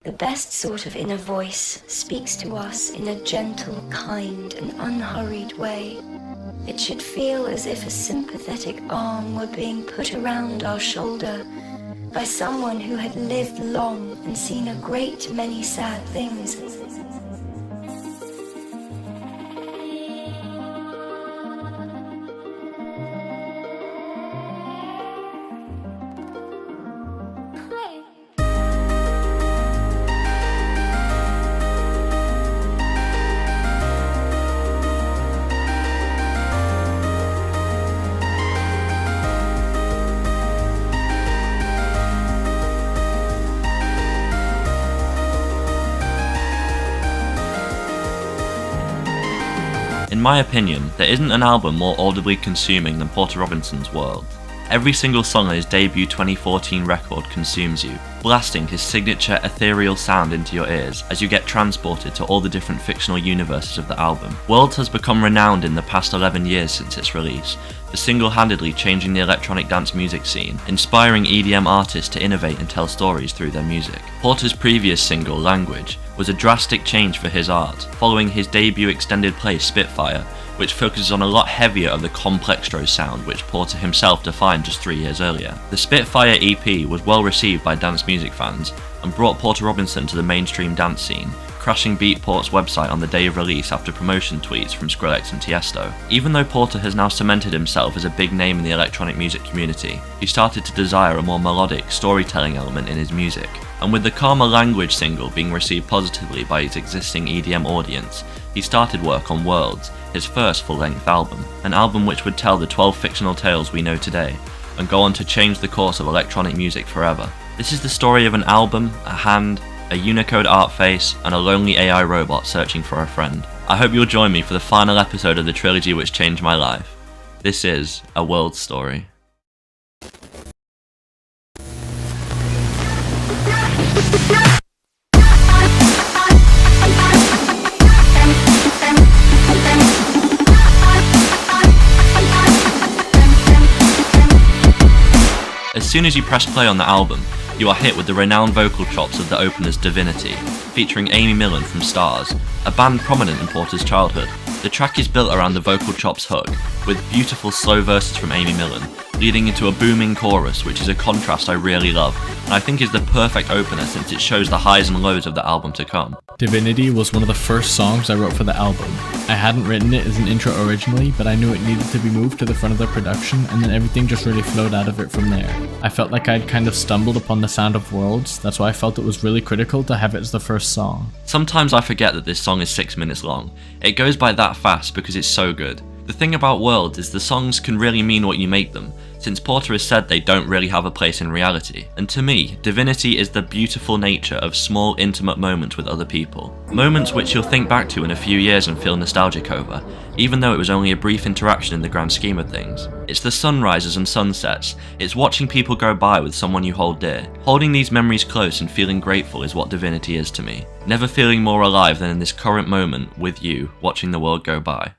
The best sort of inner voice speaks to us in a gentle, kind, and unhurried way. It should feel as if a sympathetic arm were being put around our shoulder by someone who had lived long and seen a great many sad things. In my opinion, there isn't an album more audibly consuming than Porter Robinson's World. Every single song on his debut 2014 record consumes you, blasting his signature ethereal sound into your ears as you get transported to all the different fictional universes of the album. World has become renowned in the past 11 years since its release, for single-handedly changing the electronic dance music scene, inspiring EDM artists to innovate and tell stories through their music. Porter's previous single, Language, was a drastic change for his art, following his debut extended play Spitfire, which focuses on a lot heavier of the complextro sound which Porter himself defined just 3 years earlier. The Spitfire EP was well received by dance music fans and brought Porter Robinson to the mainstream dance scene, crashing Beatport's website on the day of release after promotion tweets from Skrillex and Tiesto. Even though Porter has now cemented himself as a big name in the electronic music community, he started to desire a more melodic, storytelling element in his music. And with the calmer Language single being received positively by his existing EDM audience, he started work on Worlds, his first full-length album, an album which would tell the 12 fictional tales we know today, and go on to change the course of electronic music forever. This is the story of an album, a hand, a Unicode art face, and a lonely AI robot searching for a friend. I hope you'll join me for the final episode of the trilogy which changed my life. This is A World Story. As soon as you press play on the album, you are hit with the renowned vocal chops of the opener's Divinity, featuring Amy Millan from Stars, a band prominent in Porter's childhood. The track is built around the vocal chops hook, with beautiful slow verses from Amy Millan, leading into a booming chorus, which is a contrast I really love, and I think is the perfect opener since it shows the highs and lows of the album to come. Divinity was one of the first songs I wrote for the album. I hadn't written it as an intro originally, but I knew it needed to be moved to the front of the production, and then everything just really flowed out of it from there. I felt like I'd kind of stumbled upon the sound of Worlds, that's why I felt it was really critical to have it as the first song. Sometimes I forget that this song is 6 minutes long. It goes by that fast because it's so good. The thing about Worlds is the songs can really mean what you make them, since Porter has said they don't really have a place in reality. And to me, Divinity is the beautiful nature of small, intimate moments with other people. Moments which you'll think back to in a few years and feel nostalgic over, even though it was only a brief interaction in the grand scheme of things. It's the sunrises and sunsets, it's watching people go by with someone you hold dear. Holding these memories close and feeling grateful is what Divinity is to me. Never feeling more alive than in this current moment with you, watching the world go by.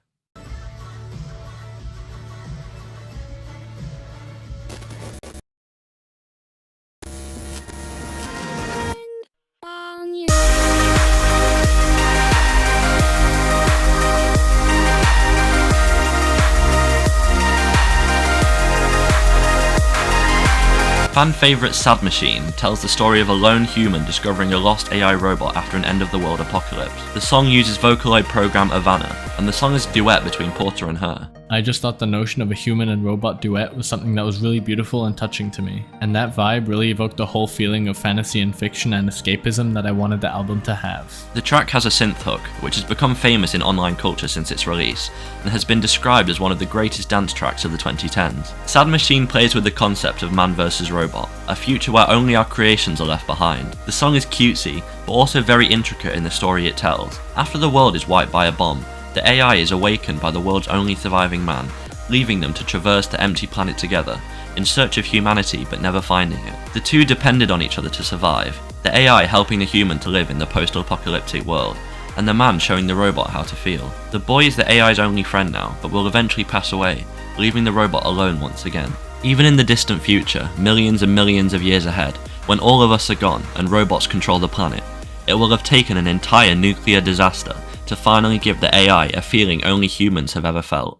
Fan favourite Sad Machine tells the story of a lone human discovering a lost AI robot after an end-of-the-world apocalypse. The song uses Vocaloid program Havana, and the song is a duet between Porter and her. I just thought the notion of a human and robot duet was something that was really beautiful and touching to me, and that vibe really evoked the whole feeling of fantasy and fiction and escapism that I wanted the album to have. The track has a synth hook, which has become famous in online culture since its release, and has been described as one of the greatest dance tracks of the 2010s. Sad Machine plays with the concept of man versus robot, a future where only our creations are left behind. The song is cutesy, but also very intricate in the story it tells. After the world is wiped by a bomb, the AI is awakened by the world's only surviving man, leaving them to traverse the empty planet together, in search of humanity but never finding it. The two depended on each other to survive, the AI helping the human to live in the post-apocalyptic world, and the man showing the robot how to feel. The boy is the AI's only friend now, but will eventually pass away, leaving the robot alone once again. Even in the distant future, millions and millions of years ahead, when all of us are gone and robots control the planet, It will have taken an entire nuclear disaster to finally give the AI a feeling only humans have ever felt: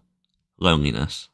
loneliness.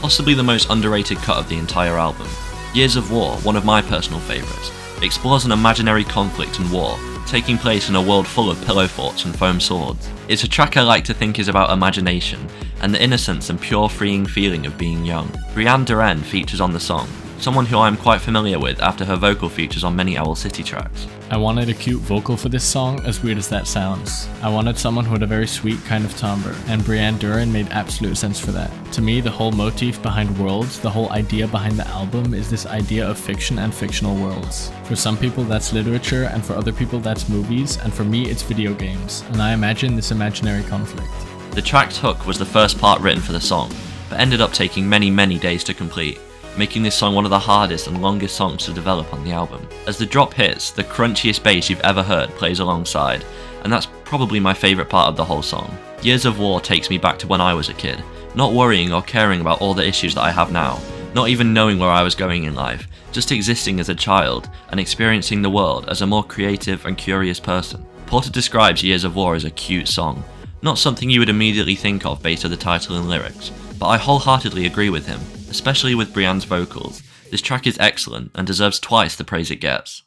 Possibly the most underrated cut of the entire album, Years of War, one of my personal favourites, explores an imaginary conflict and war taking place in a world full of pillow forts and foam swords. It's a track I like to think is about imagination and the innocence and pure freeing feeling of being young. Brianne Duren features on the song, someone who I am quite familiar with after her vocal features on many Owl City tracks. I wanted a cute vocal for this song, as weird as that sounds. I wanted someone who had a very sweet kind of timbre, and Brianne Duren made absolute sense for that. To me, the whole motif behind worlds, the whole idea behind the album, is this idea of fiction and fictional worlds. For some people that's literature, and for other people that's movies, and for me it's video games, and I imagine this imaginary conflict. The track's hook was the first part written for the song, but ended up taking many days to complete, making this song one of the hardest and longest songs to develop on the album. As the drop hits, the crunchiest bass you've ever heard plays alongside, and that's probably my favourite part of the whole song. Years of War takes me back to when I was a kid, not worrying or caring about all the issues that I have now, not even knowing where I was going in life, just existing as a child and experiencing the world as a more creative and curious person. Porter describes Years of War as a cute song, not something you would immediately think of based on the title and lyrics, but I wholeheartedly agree with him. Especially with Brianne's vocals, this track is excellent and deserves twice the praise it gets.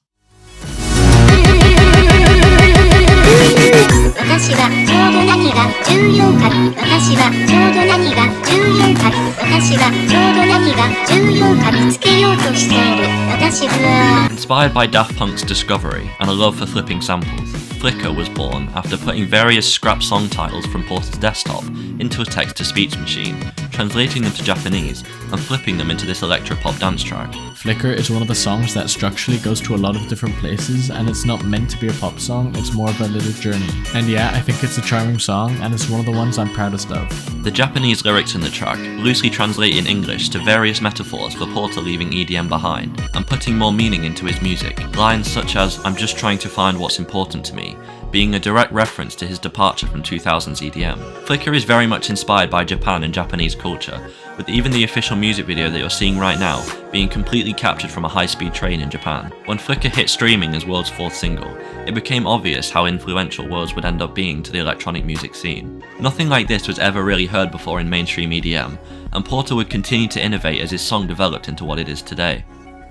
Inspired by Daft Punk's Discovery and a love for flipping samples, Flickr was born after putting various scrap song titles from Porter's desktop into a text-to-speech machine, translating them to Japanese, and flipping them into this electropop dance track. Flickr is one of the songs that structurally goes to a lot of different places, and it's not meant to be a pop song, it's more of a little journey. And yeah, I think it's a charming song, and it's one of the ones I'm proudest of. The Japanese lyrics in the track loosely translate in English to various metaphors for Porter leaving EDM behind, and putting more meaning into his music. Lines such as, "I'm just trying to find what's important to me," being a direct reference to his departure from 2000s EDM. Flickr is very much inspired by Japan and Japanese culture, with even the official music video that you're seeing right now being completely captured from a high-speed train in Japan. When Flickr hit streaming as World's fourth single, it became obvious how influential Worlds would end up being to the electronic music scene. Nothing like this was ever really heard before in mainstream EDM, and Porter would continue to innovate as his song developed into what it is today.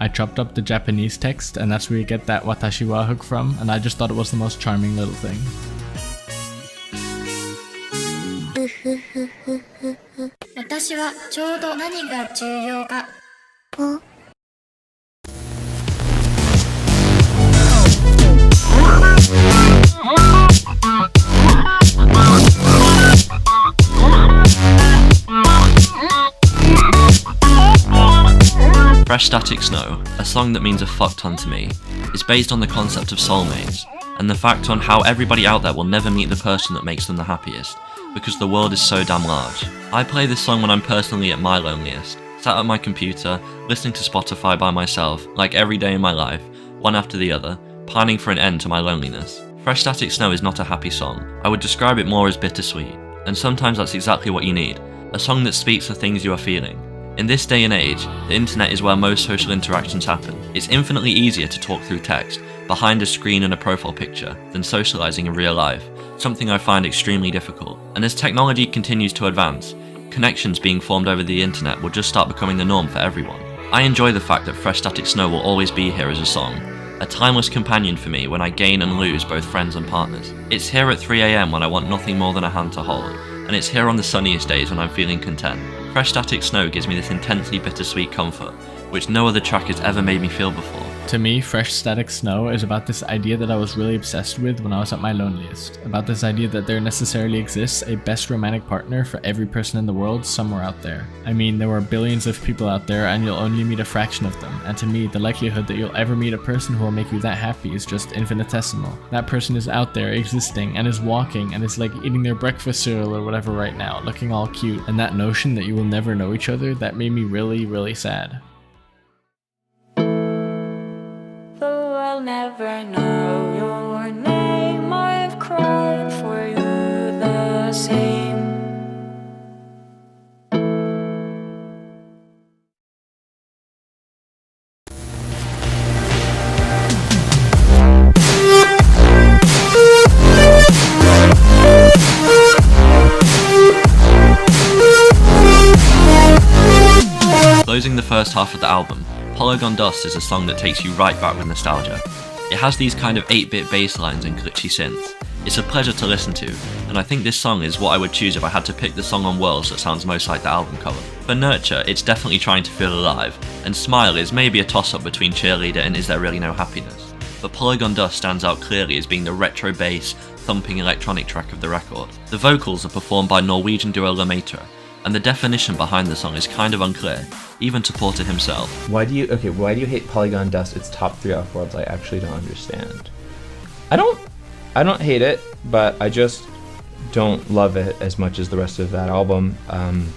I chopped up the Japanese text, and that's where you get that watashi wa hook from, and I just thought it was the most charming little thing. Fresh Static Snow, a song that means a fuck ton to me, is based on the concept of soulmates, and the fact on how everybody out there will never meet the person that makes them the happiest, because the world is so damn large. I play this song when I'm personally at my loneliest, sat at my computer, listening to Spotify by myself, like every day in my life, one after the other, pining for an end to my loneliness. Fresh Static Snow is not a happy song. I would describe it more as bittersweet, and sometimes that's exactly what you need, a song that speaks the things you are feeling. In this day and age, the internet is where most social interactions happen. It's infinitely easier to talk through text, behind a screen and a profile picture, than socializing in real life, something I find extremely difficult. And as technology continues to advance, connections being formed over the internet will just start becoming the norm for everyone. I enjoy the fact that Fresh Static Snow will always be here as a song, a timeless companion for me when I gain and lose both friends and partners. It's here at 3 AM when I want nothing more than a hand to hold, and it's here on the sunniest days when I'm feeling content. Fresh Static Snow gives me this intensely bittersweet comfort, which no other track has ever made me feel before. To me, Fresh Static Snow is about this idea that I was really obsessed with when I was at my loneliest. About this idea that there necessarily exists a best romantic partner for every person in the world somewhere out there. I mean, there are billions of people out there and you'll only meet a fraction of them, and to me, the likelihood that you'll ever meet a person who will make you that happy is just infinitesimal. That person is out there existing and is walking and is like eating their breakfast cereal or whatever right now, looking all cute, and that notion that you will never know each other, that made me really sad. Never know your name, I've cried. provide for you the same. Closing the first half of the album, Polygon Dust is a song that takes you right back with nostalgia. It has these kind of 8-bit bass lines and glitchy synths. It's a pleasure to listen to, and I think this song is what I would choose if I had to pick the song on Worlds that sounds most like the album cover. For Nurture, it's definitely trying to feel alive, and Smile is maybe a toss-up between Cheerleader and Is There Really No Happiness. But Polygon Dust stands out clearly as being the retro bass, thumping electronic track of the record. The vocals are performed by Norwegian duo La Maitre, and the definition behind the song is kind of unclear, even to Porter himself. Why do you hate Polygon Dust? It's top 3 off Worlds. I actually don't understand. I don't hate it, but I just don't love it as much as the rest of that album. I'm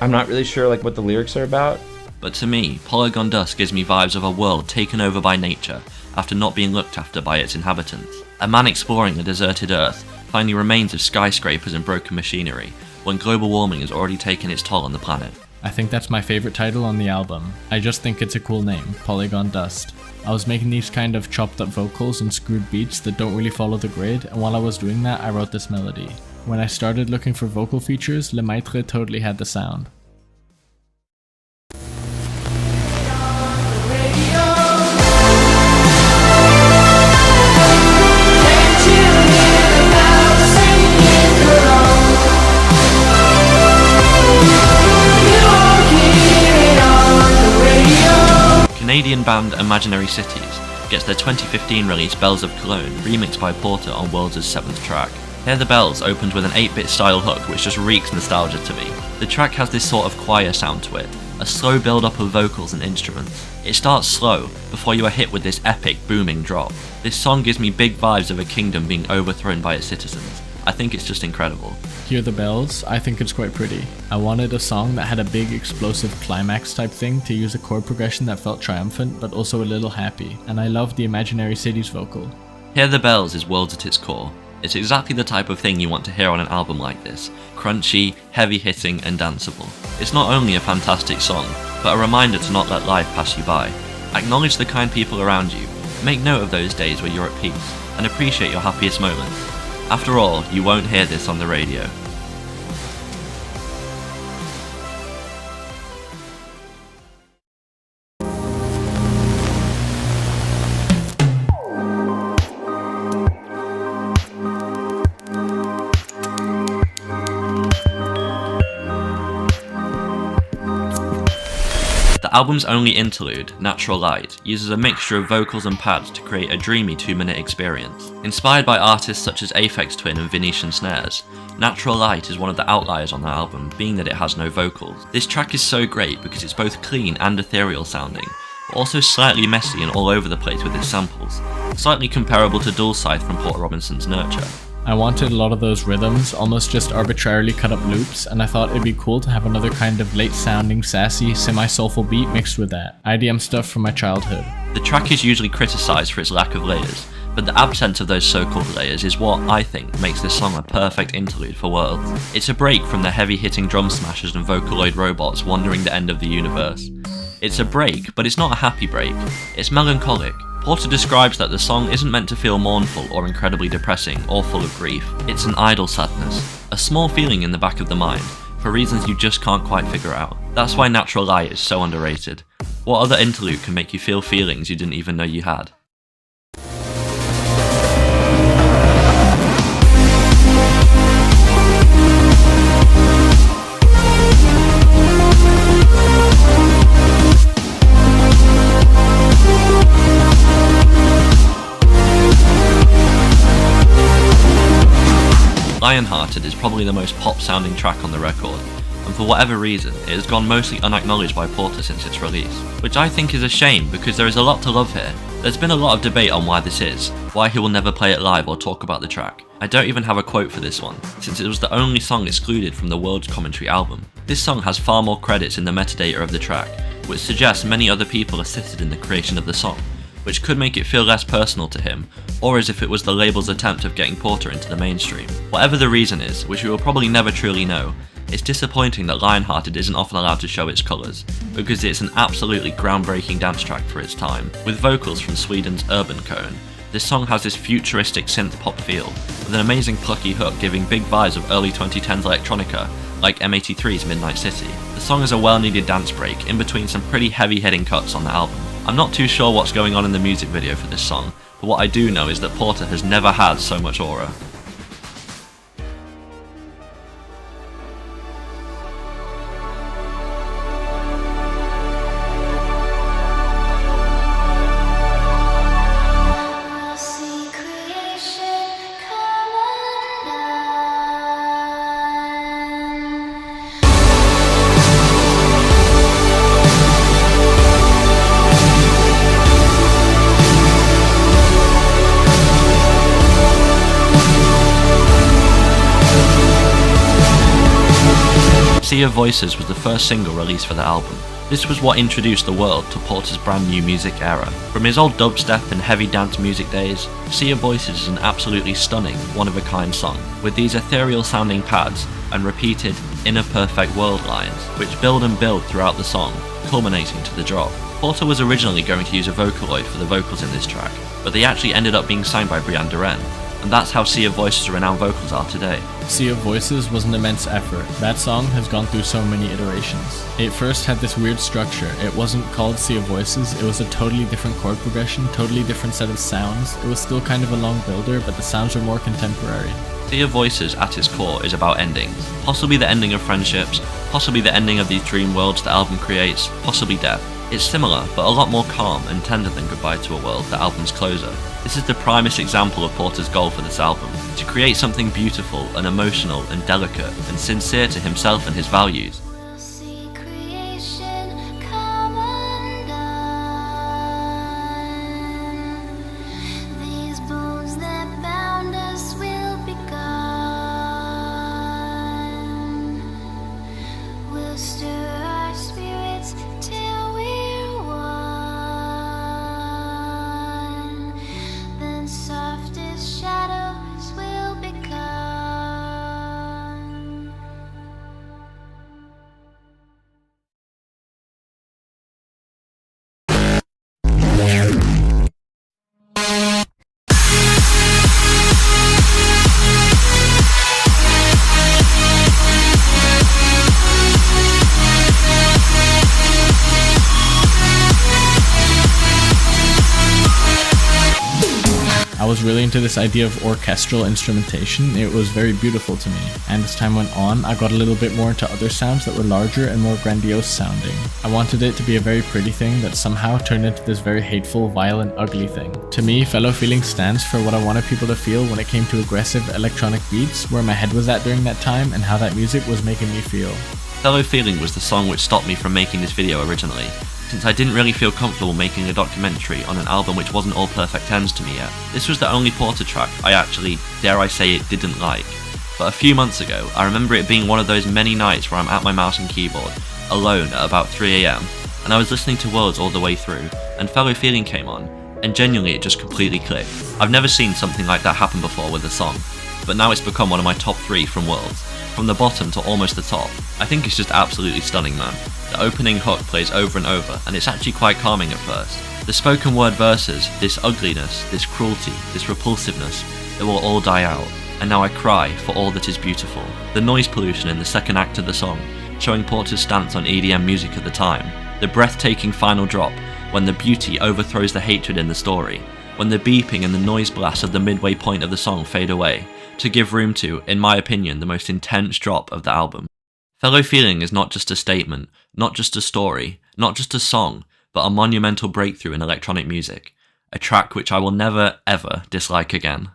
not really sure like what the lyrics are about. But to me, Polygon Dust gives me vibes of a world taken over by nature after not being looked after by its inhabitants. A man exploring a deserted Earth, finding remains of skyscrapers and broken machinery, when global warming has already taken its toll on the planet. I think that's my favorite title on the album. I just think it's a cool name, Polygon Dust. I was making these kind of chopped up vocals and screwed beats that don't really follow the grid, and while I was doing that, I wrote this melody. When I started looking for vocal features, Le Maitre totally had the sound. Canadian band Imaginary Cities gets their 2015 release Bells of Cologne remixed by Porter on Worlds' 7th track. Hear the Bells opens with an 8-bit style hook which just reeks nostalgia to me. The track has this sort of choir sound to it, a slow build-up of vocals and instruments. It starts slow, before you are hit with this epic booming drop. This song gives me big vibes of a kingdom being overthrown by its citizens. I think it's just incredible. Hear the Bells, I think it's quite pretty. I wanted a song that had a big explosive climax type thing to use a chord progression that felt triumphant but also a little happy, and I love the Imaginary Cities vocal. Hear the Bells is Worlds at its core. It's exactly the type of thing you want to hear on an album like this, crunchy, heavy hitting and danceable. It's not only a fantastic song, but a reminder to not let life pass you by. Acknowledge the kind people around you, make note of those days where you're at peace, and appreciate your happiest moments. After all, you won't hear this on the radio. The album's only interlude, Natural Light, uses a mixture of vocals and pads to create a dreamy 2-minute experience. Inspired by artists such as Aphex Twin and Venetian Snares, Natural Light is one of the outliers on the album, being that it has no vocals. This track is so great because it's both clean and ethereal sounding, but also slightly messy and all over the place with its samples, slightly comparable to Dulcite from Porter Robinson's Nurture. I wanted a lot of those rhythms, almost just arbitrarily cut up loops, and I thought it'd be cool to have another kind of late sounding, sassy, semi-soulful beat mixed with that. IDM stuff from my childhood. The track is usually criticised for its lack of layers, but the absence of those so-called layers is what, I think, makes this song a perfect interlude for Worlds. It's a break from the heavy-hitting drum smashers and Vocaloid robots wandering the end of the universe. It's a break, but it's not a happy break. It's melancholic. Porter describes that the song isn't meant to feel mournful or incredibly depressing or full of grief. It's an idle sadness, a small feeling in the back of the mind, for reasons you just can't quite figure out. That's why Natural Light is so underrated. What other interlude can make you feel feelings you didn't even know you had? Lionhearted is probably the most pop-sounding track on the record, and for whatever reason, it has gone mostly unacknowledged by Porter since its release, which I think is a shame because there is a lot to love here. There's been a lot of debate on why this is, why he will never play it live or talk about the track. I don't even have a quote for this one, since it was the only song excluded from the Worlds Commentary album. This song has far more credits in the metadata of the track, which suggests many other people assisted in the creation of the song, which could make it feel less personal to him, or as if it was the label's attempt of getting Porter into the mainstream. Whatever the reason is, which we will probably never truly know, it's disappointing that Lionhearted isn't often allowed to show its colours, because it's an absolutely groundbreaking dance track for its time. With vocals from Sweden's Urban Cone, this song has this futuristic synth-pop feel, with an amazing plucky hook giving big vibes of early 2010s electronica, like M83's Midnight City. The song is a well-needed dance break in between some pretty heavy-hitting cuts on the album. I'm not too sure what's going on in the music video for this song, but what I do know is that Porter has never had so much aura. Sea of Voices was the first single released for the album. This was what introduced the world to Porter's brand new music era. From his old dubstep and heavy dance music days, Sea of Voices is an absolutely stunning, one-of-a-kind song, with these ethereal sounding pads and repeated inner perfect world lines, which build and build throughout the song, culminating to the drop. Porter was originally going to use a Vocaloid for the vocals in this track, but they actually ended up being signed by Brianne Duran, and that's how Sea of Voices' renowned vocals are today. Sea of Voices was an immense effort. That song has gone through so many iterations. It first had this weird structure. It wasn't called Sea of Voices, it was a totally different chord progression, totally different set of sounds. It was still kind of a long builder, but the sounds were more contemporary. Sea of Voices at its core is about endings. Possibly the ending of friendships, possibly the ending of these dream worlds the album creates, possibly death. It's similar, but a lot more calm and tender than Goodbye to a World, the album's closer. This is the primest example of Porter's goal for this album, to create something beautiful and emotional and delicate and sincere to himself and his values. I was really into this idea of orchestral instrumentation. It was very beautiful to me, and as time went on, I got a little bit more into other sounds that were larger and more grandiose sounding. I wanted it to be a very pretty thing that somehow turned into this very hateful, violent, ugly thing. To me, Fellow Feeling stands for what I wanted people to feel when it came to aggressive electronic beats, where my head was at during that time, and how that music was making me feel. Fellow Feeling was the song which stopped me from making this video originally, since I didn't really feel comfortable making a documentary on an album which wasn't all perfect tens to me yet. This was the only Porter track I actually, dare I say it, didn't like. But a few months ago, I remember it being one of those many nights where I'm at my mouse and keyboard, alone at about 3 AM, and I was listening to Worlds all the way through, and Fellow Feeling came on, and genuinely it just completely clicked. I've never seen something like that happen before with a song, but now it's become one of my top 3 from Worlds. From the bottom to almost the top. I think it's just absolutely stunning, man. The opening hook plays over and over, and it's actually quite calming at first. The spoken word verses, this ugliness, this cruelty, this repulsiveness, it will all die out, and now I cry for all that is beautiful. The noise pollution in the second act of the song, showing Porter's stance on EDM music at the time. The breathtaking final drop, when the beauty overthrows the hatred in the story. When the beeping and the noise blasts of the midway point of the song fade away, to give room to, in my opinion, the most intense drop of the album. Fellow Feeling is not just a statement, not just a story, not just a song, but a monumental breakthrough in electronic music. A track which I will never, ever dislike again.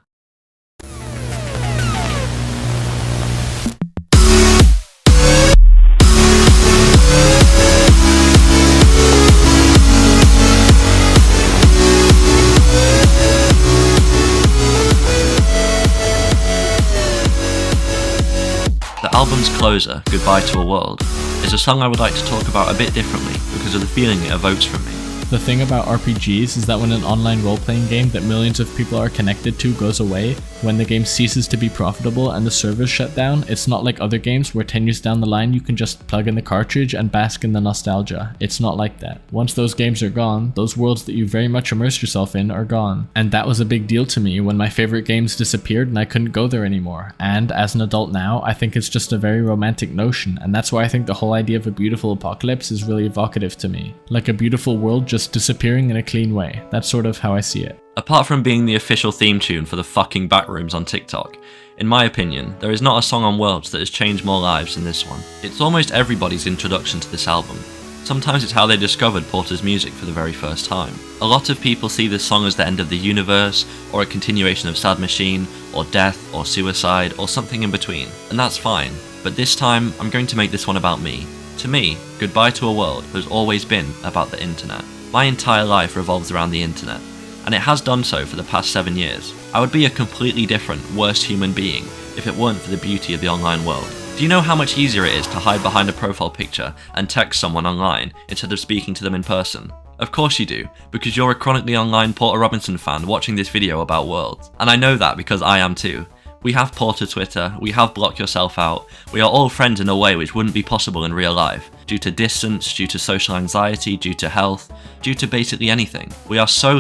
The album's closer, Goodbye to a World, is a song I would like to talk about a bit differently because of the feeling it evokes from me. The thing about RPGs is that when an online role-playing game that millions of people are connected to goes away, when the game ceases to be profitable and the servers shut down, it's not like other games where 10 years down the line you can just plug in the cartridge and bask in the nostalgia. It's not like that. Once those games are gone, those worlds that you very much immersed yourself in are gone. And that was a big deal to me when my favorite games disappeared and I couldn't go there anymore. And as an adult now, I think it's just a very romantic notion, and that's why I think the whole idea of a beautiful apocalypse is really evocative to me. Like a beautiful world just disappearing in a clean way. That's sort of how I see it. Apart from being the official theme tune for the fucking backrooms on TikTok, in my opinion, there is not a song on Worlds that has changed more lives than this one. It's almost everybody's introduction to this album. Sometimes it's how they discovered Porter's music for the very first time. A lot of people see this song as the end of the universe, or a continuation of Sad Machine, or death, or suicide, or something in between, and that's fine. But this time, I'm going to make this one about me. To me, Goodbye to a World has always been about the internet. My entire life revolves around the internet, and it has done so for the past 7 years. I would be a completely different, worse human being if it weren't for the beauty of the online world. Do you know how much easier it is to hide behind a profile picture and text someone online instead of speaking to them in person? Of course you do, because you're a chronically online Porter Robinson fan watching this video about Worlds. And I know that because I am too. We have Porter Twitter, we have Block Yourself Out, we are all friends in a way which wouldn't be possible in real life, due to distance, due to social anxiety, due to health, due to basically anything. We are so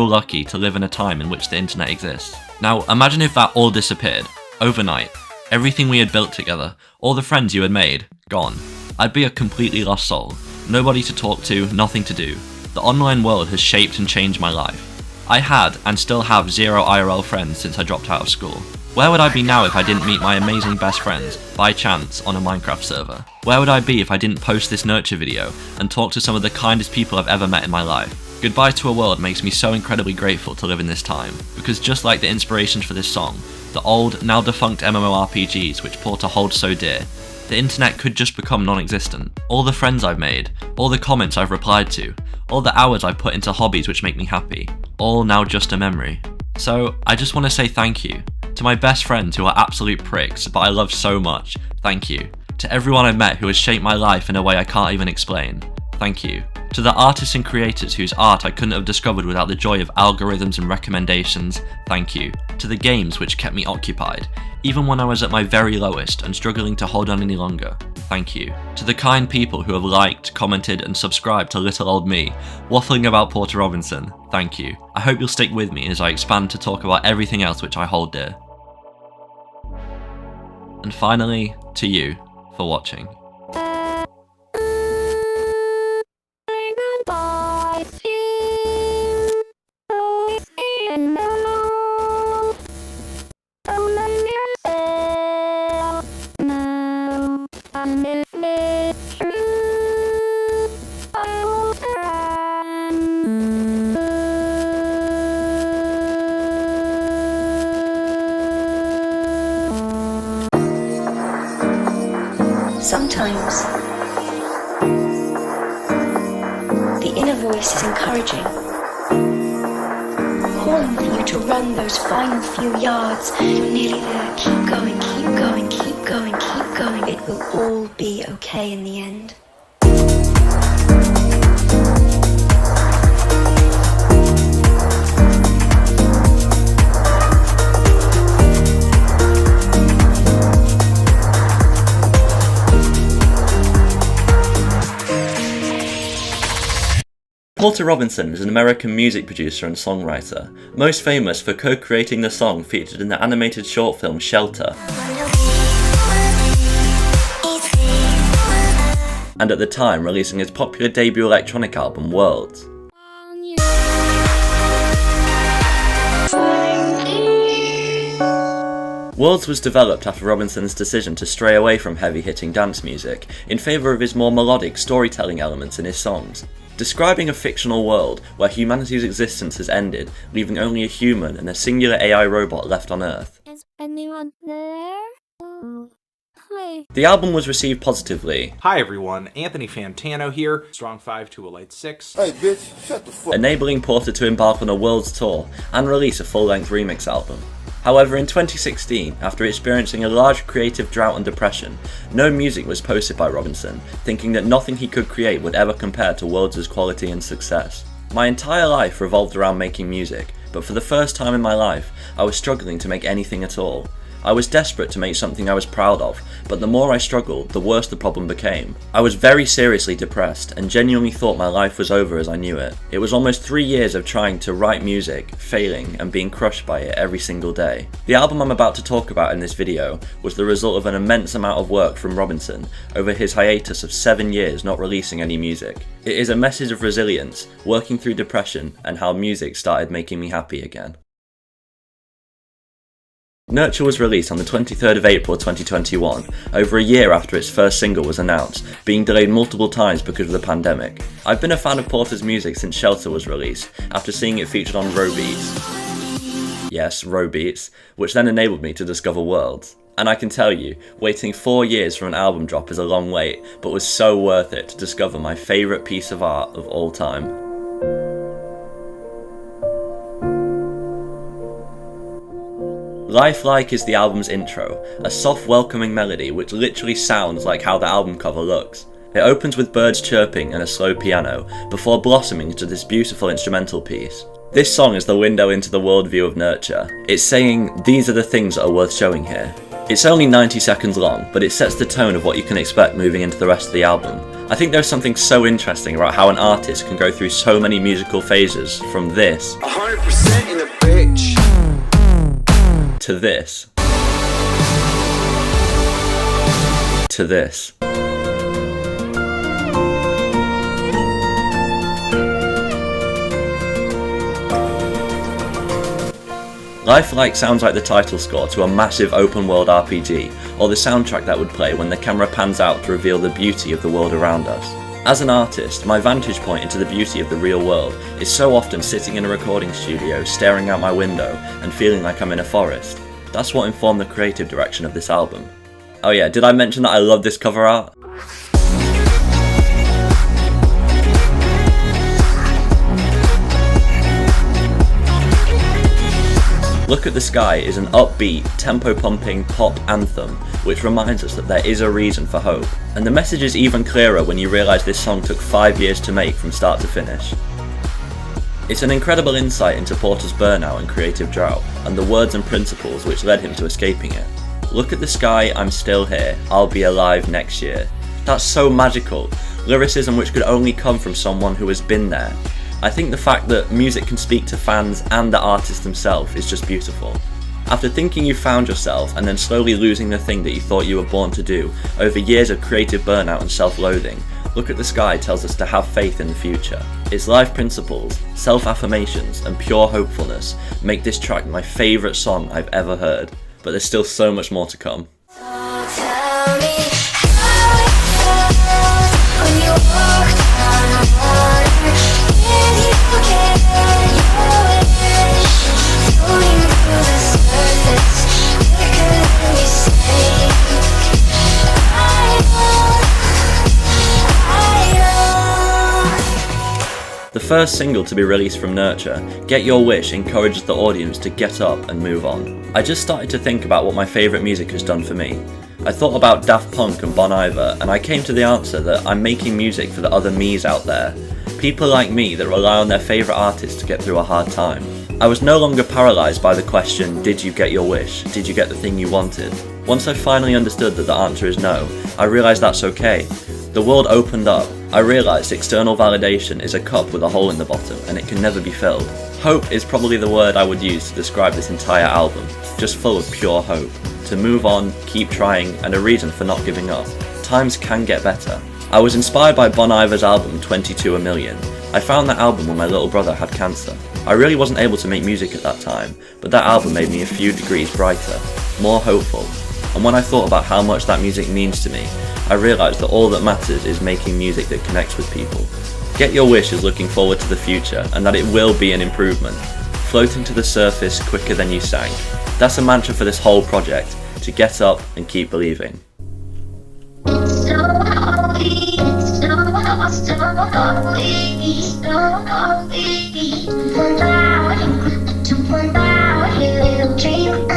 lucky to live in a time in which the internet exists. Now imagine if that all disappeared, overnight. Everything we had built together, all the friends you had made, gone. I'd be a completely lost soul. Nobody to talk to, nothing to do. The online world has shaped and changed my life. I had, and still have, 0 IRL friends since I dropped out of school. Where would I be now if I didn't meet my amazing best friends, by chance, on a Minecraft server? Where would I be if I didn't post this nurture video and talk to some of the kindest people I've ever met in my life? Goodbye to a World makes me so incredibly grateful to live in this time, because just like the inspirations for this song, the old, now defunct MMORPGs which Porter holds so dear, the internet could just become non-existent. All the friends I've made, all the comments I've replied to, all the hours I've put into hobbies which make me happy, all now just a memory. So I just want to say thank you. To my best friends who are absolute pricks, but I love so much, thank you. To everyone I've met who has shaped my life in a way I can't even explain, thank you. To the artists and creators whose art I couldn't have discovered without the joy of algorithms and recommendations, thank you. To the games which kept me occupied, even when I was at my very lowest and struggling to hold on any longer, thank you. To the kind people who have liked, commented and subscribed to little old me, waffling about Porter Robinson, thank you. I hope you'll stick with me as I expand to talk about everything else which I hold dear. And finally, to you, for watching. Sometimes the inner voice is encouraging, calling for you to run those final few yards. You're nearly there. Keep going, keep going, keep going, keep going. It will all be okay in the end. Porter Robinson is an American music producer and songwriter, most famous for co-creating the song featured in the animated short film Shelter, and at the time releasing his popular debut electronic album Worlds. Worlds was developed after Robinson's decision to stray away from heavy-hitting dance music in favour of his more melodic storytelling elements in his songs. Describing a fictional world where humanity's existence has ended, leaving only a human and a singular AI robot left on Earth. Is anyone there? Hi. The album was received positively, Hi everyone, Anthony Fantano here, strong 5 to a light 6. Hey bitch, shut the fuck up. enabling Porter to embark on a world's tour and release a full-length remix album. However, in 2016, after experiencing a large creative drought and depression, no music was posted by Robinson, thinking that nothing he could create would ever compare to Worlds' quality and success. My entire life revolved around making music, but for the first time in my life, I was struggling to make anything at all. I was desperate to make something I was proud of, but the more I struggled, the worse the problem became. I was very seriously depressed and genuinely thought my life was over as I knew it. It was almost 3 years of trying to write music, failing, and being crushed by it every single day. The album I'm about to talk about in this video was the result of an immense amount of work from Robinson over his hiatus of 7 years not releasing any music. It is a message of resilience, working through depression, and how music started making me happy again. Nurture was released on the 23rd of April 2021, over a year after its first single was announced, being delayed multiple times because of the pandemic. I've been a fan of Porter's music since Shelter was released, after seeing it featured on Row Beats. Yes, Row Beats, which then enabled me to discover Worlds. And I can tell you, waiting 4 years for an album drop is a long wait, but was so worth it to discover my favourite piece of art of all time. Lifelike is the album's intro, a soft welcoming melody which literally sounds like how the album cover looks. It opens with birds chirping and a slow piano, before blossoming into this beautiful instrumental piece. This song is the window into the worldview of Nurture. It's saying, these are the things that are worth showing here. It's only 90 seconds long, but it sets the tone of what you can expect moving into the rest of the album. I think there's something so interesting about how an artist can go through so many musical phases, from this 100% in the bitch to this, to this. Lifelike sounds like the title score to a massive open world RPG, or the soundtrack that would play when the camera pans out to reveal the beauty of the world around us. As an artist, my vantage point into the beauty of the real world is so often sitting in a recording studio, staring out my window, and feeling like I'm in a forest. That's what informed the creative direction of this album. Oh yeah, did I mention that I love this cover art? Look at the Sky is an upbeat, tempo-pumping pop anthem, which reminds us that there is a reason for hope. And the message is even clearer when you realise this song took 5 years to make from start to finish. It's an incredible insight into Porter's burnout and creative drought, and the words and principles which led him to escaping it. Look at the sky, I'm still here, I'll be alive next year. That's so magical, lyricism which could only come from someone who has been there. I think the fact that music can speak to fans and the artist himself is just beautiful. After thinking you found yourself and then slowly losing the thing that you thought you were born to do, over years of creative burnout and self-loathing, Look at the Sky tells us to have faith in the future. Its life principles, self-affirmations and pure hopefulness make this track my favourite song I've ever heard, but there's still so much more to come. Tell me how it felt when you walked on water. Did you get your wish? Floating through the surface, quicker than you say. The first single to be released from Nurture, Get Your Wish, encourages the audience to get up and move on. I just started to think about what my favourite music has done for me. I thought about Daft Punk and Bon Iver, and I came to the answer that I'm making music for the other me's out there. People like me that rely on their favourite artists to get through a hard time. I was no longer paralysed by the question, did you get your wish? Did you get the thing you wanted? Once I finally understood that the answer is no, I realised that's okay. The world opened up. I realised external validation is a cup with a hole in the bottom and it can never be filled. Hope is probably the word I would use to describe this entire album, just full of pure hope. To move on, keep trying, and a reason for not giving up. Times can get better. I was inspired by Bon Iver's album 22 a Million. I found that album when my little brother had cancer. I really wasn't able to make music at that time, but that album made me a few degrees brighter, more hopeful. And when I thought about how much that music means to me, I realised that all that matters is making music that connects with people. Get Your Wish is looking forward to the future and that it will be an improvement. Floating to the surface quicker than you sank. That's a mantra for this whole project, to get up and keep believing. Dream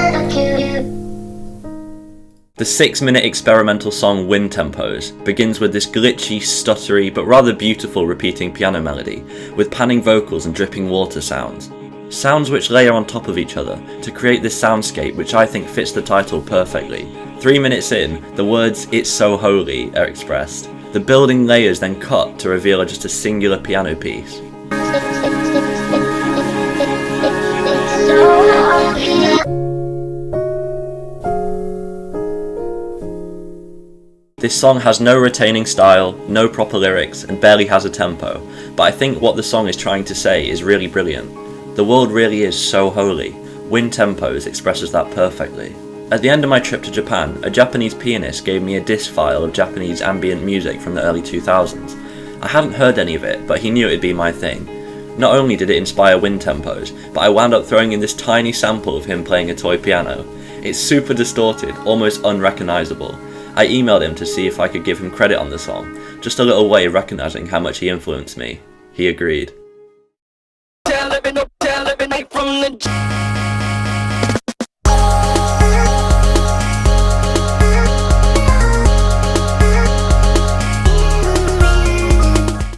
The 6-minute experimental song Wind Tempos begins with this glitchy, stuttery, but rather beautiful repeating piano melody, with panning vocals and dripping water sounds. Sounds which layer on top of each other to create this soundscape which I think fits the title perfectly. 3 minutes in, the words "It's so holy" are expressed. The building layers then cut to reveal just a singular piano piece. This song has no retaining style, no proper lyrics, and barely has a tempo, but I think what the song is trying to say is really brilliant. The world really is so holy. Wind Tempos expresses that perfectly. At the end of my trip to Japan, a Japanese pianist gave me a disc file of Japanese ambient music from the early 2000s. I hadn't heard any of it, but he knew it'd be my thing. Not only did it inspire Wind Tempos, but I wound up throwing in this tiny sample of him playing a toy piano. It's super distorted, almost unrecognisable. I emailed him to see if I could give him credit on the song, just a little way of recognising how much he influenced me. He agreed.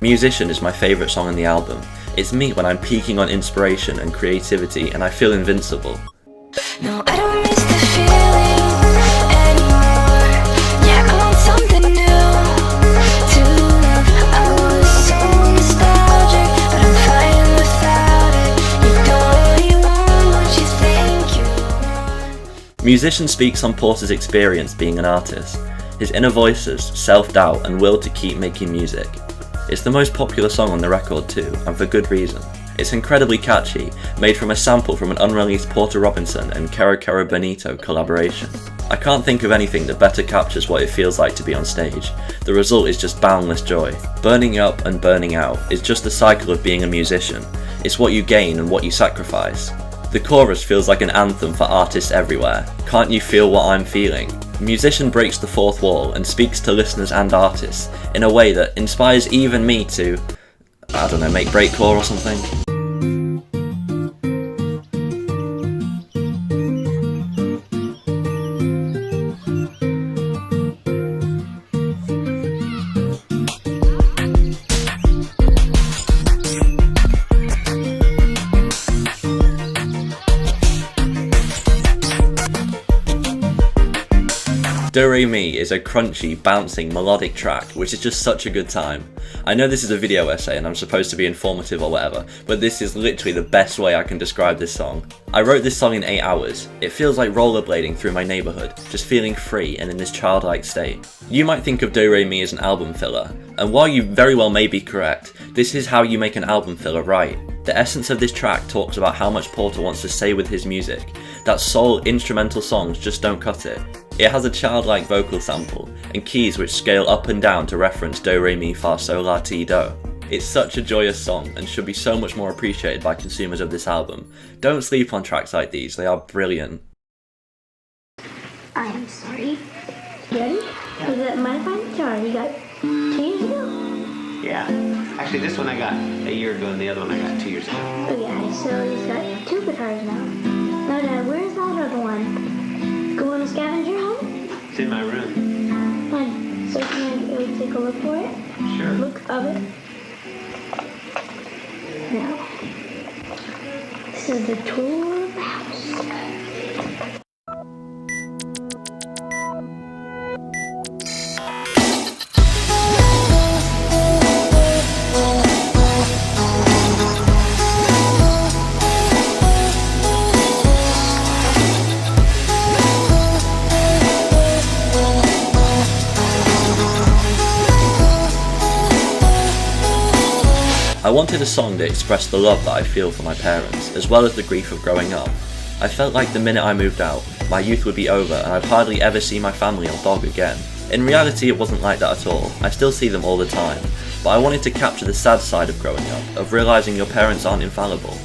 Musician is my favourite song on the album. It's me when I'm peaking on inspiration and creativity and I feel invincible. No, I don't miss the feeling anymore. Yeah, I want something new to love. I was so nostalgic, but I'm fine without it. You don't really want what you think you want. Musician speaks on Porter's experience being an artist, his inner voices, self-doubt and will to keep making music. It's the most popular song on the record too, and for good reason. It's incredibly catchy, made from a sample from an unreleased Porter Robinson and Kero Kero Bonito collaboration. I can't think of anything that better captures what it feels like to be on stage. The result is just boundless joy. Burning up and burning out is just the cycle of being a musician. It's what you gain and what you sacrifice. The chorus feels like an anthem for artists everywhere. Can't you feel what I'm feeling? Musician breaks the fourth wall and speaks to listeners and artists in a way that inspires even me to, I don't know, make breakcore or something. Do Re Mi is a crunchy, bouncing, melodic track, which is just such a good time. I know this is a video essay and I'm supposed to be informative or whatever, but this is literally the best way I can describe this song. I wrote this song in 8 hours. It feels like rollerblading through my neighbourhood, just feeling free and in this childlike state. You might think of Do Re Mi as an album filler, and while you very well may be correct, this is how you make an album filler right. The essence of this track talks about how much Porter wants to say with his music, that soul instrumental songs just don't cut it. It has a childlike vocal sample, and keys which scale up and down to reference Do Re Mi Fa Sol La Ti Do. It's such a joyous song, and should be so much more appreciated by consumers of this album. Don't sleep on tracks like these, they are brilliant. I am sorry. Ready? Is it my fine guitar? You got 2 years ago? Yeah. Actually, this one I got a year ago, and the other one I got 2 years ago. Oh yeah, so he's got 2 guitars now. Now Dad, where's that other one? Go in a scavenger hunt? It's in my room. Fine. So can I take a look for it? Sure. Look of it. Now, this is the tour of the house. I wanted a song that expressed the love that I feel for my parents, as well as the grief of growing up. I felt like the minute I moved out, my youth would be over and I'd hardly ever see my family or dog again. In reality, it wasn't like that at all. I still see them all the time, but I wanted to capture the sad side of growing up, of realising your parents aren't infallible.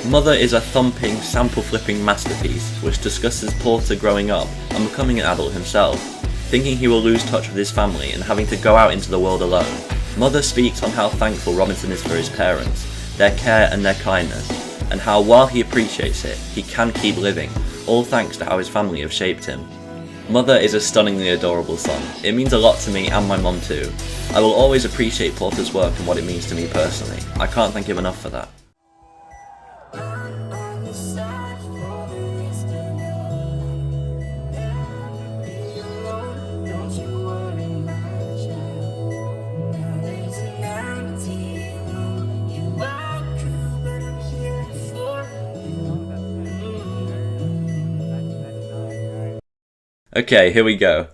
Mother is a thumping, sample-flipping masterpiece, which discusses Porter growing up and becoming an adult himself, thinking he will lose touch with his family and having to go out into the world alone. Mother speaks on how thankful Robinson is for his parents, their care and their kindness, and how while he appreciates it, he can keep living, all thanks to how his family have shaped him. Mother is a stunningly adorable song. It means a lot to me and my mom too. I will always appreciate Porter's work and what it means to me personally. I can't thank him enough for that. Okay, here we go.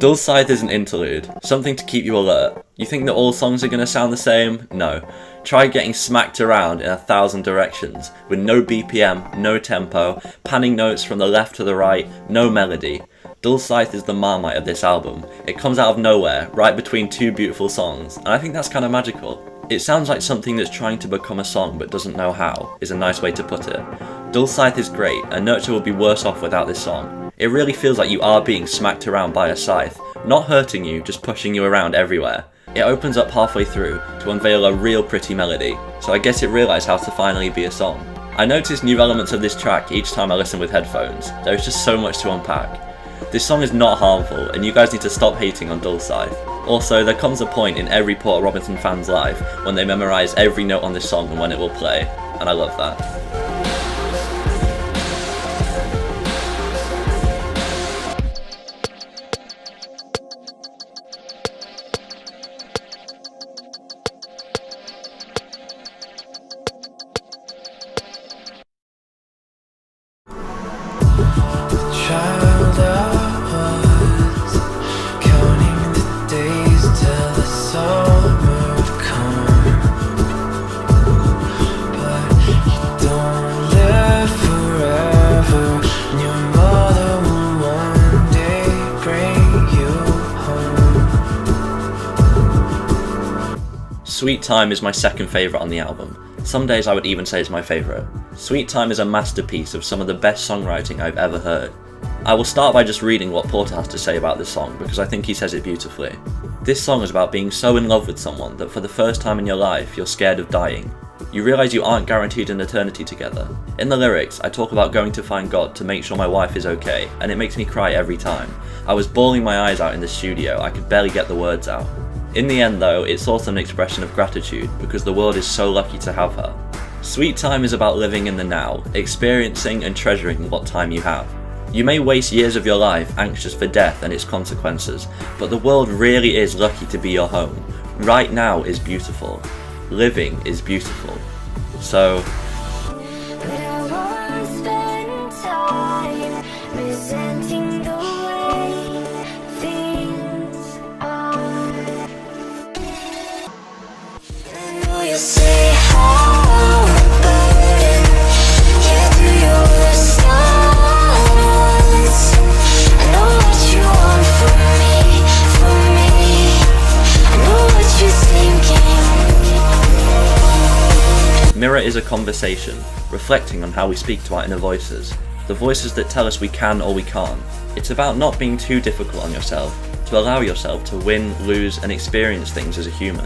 Dull Scythe is an interlude, something to keep you alert. You think that all songs are going to sound the same? No. Try getting smacked around in 1,000 directions, with no BPM, no tempo, panning notes from the left to the right, no melody. Dull Scythe is the Marmite of this album. It comes out of nowhere, right between two beautiful songs, and I think that's kind of magical. It sounds like something that's trying to become a song but doesn't know how, is a nice way to put it. Dull Scythe is great, and Nurture would be worse off without this song. It really feels like you are being smacked around by a scythe, not hurting you, just pushing you around everywhere. It opens up halfway through to unveil a real pretty melody, so I guess it realised how to finally be a song. I notice new elements of this track each time I listen with headphones. There is just so much to unpack. This song is not harmful, and you guys need to stop hating on Dull Scythe. Also, there comes a point in every Porter Robinson fan's life when they memorise every note on this song and when it will play, and I love that. Sweet Time is my second favourite on the album. Some days I would even say it's my favourite. Sweet Time is a masterpiece of some of the best songwriting I've ever heard. I will start by just reading what Porter has to say about this song because I think he says it beautifully. This song is about being so in love with someone that for the first time in your life you're scared of dying. You realise you aren't guaranteed an eternity together. In the lyrics, I talk about going to find God to make sure my wife is okay, and it makes me cry every time. I was bawling my eyes out in the studio, I could barely get the words out. In the end though, it's also an expression of gratitude because the world is so lucky to have her. Sweet Time is about living in the now, experiencing and treasuring what time you have. You may waste years of your life anxious for death and its consequences, but the world really is lucky to be your home. Right now is beautiful. Living is beautiful. So, Mirror is a conversation, reflecting on how we speak to our inner voices, the voices that tell us we can or we can't. It's about not being too difficult on yourself, to allow yourself to win, lose and experience things as a human.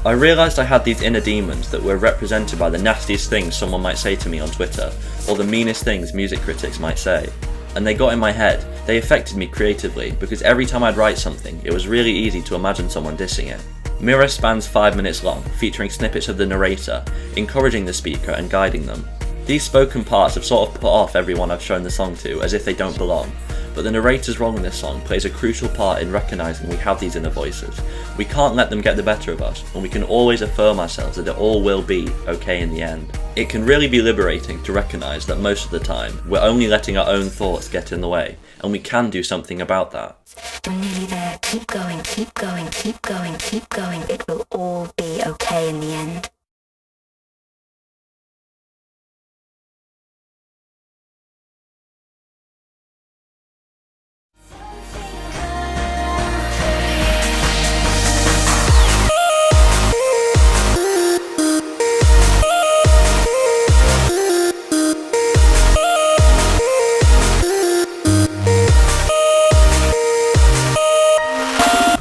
I realised I had these inner demons that were represented by the nastiest things someone might say to me on Twitter, or the meanest things music critics might say. And they got in my head. They affected me creatively, because every time I'd write something, it was really easy to imagine someone dissing it. Mirror spans 5 minutes long, featuring snippets of the narrator, encouraging the speaker and guiding them. These spoken parts have sort of put off everyone I've shown the song to, as if they don't belong, but the narrator's role in this song plays a crucial part in recognising we have these inner voices. We can't let them get the better of us, and we can always affirm ourselves that it all will be okay in the end. It can really be liberating to recognise that most of the time, we're only letting our own thoughts get in the way, and we can do something about that. We're nearly there. Keep going, keep going, keep going, keep going. It will all be okay in the end.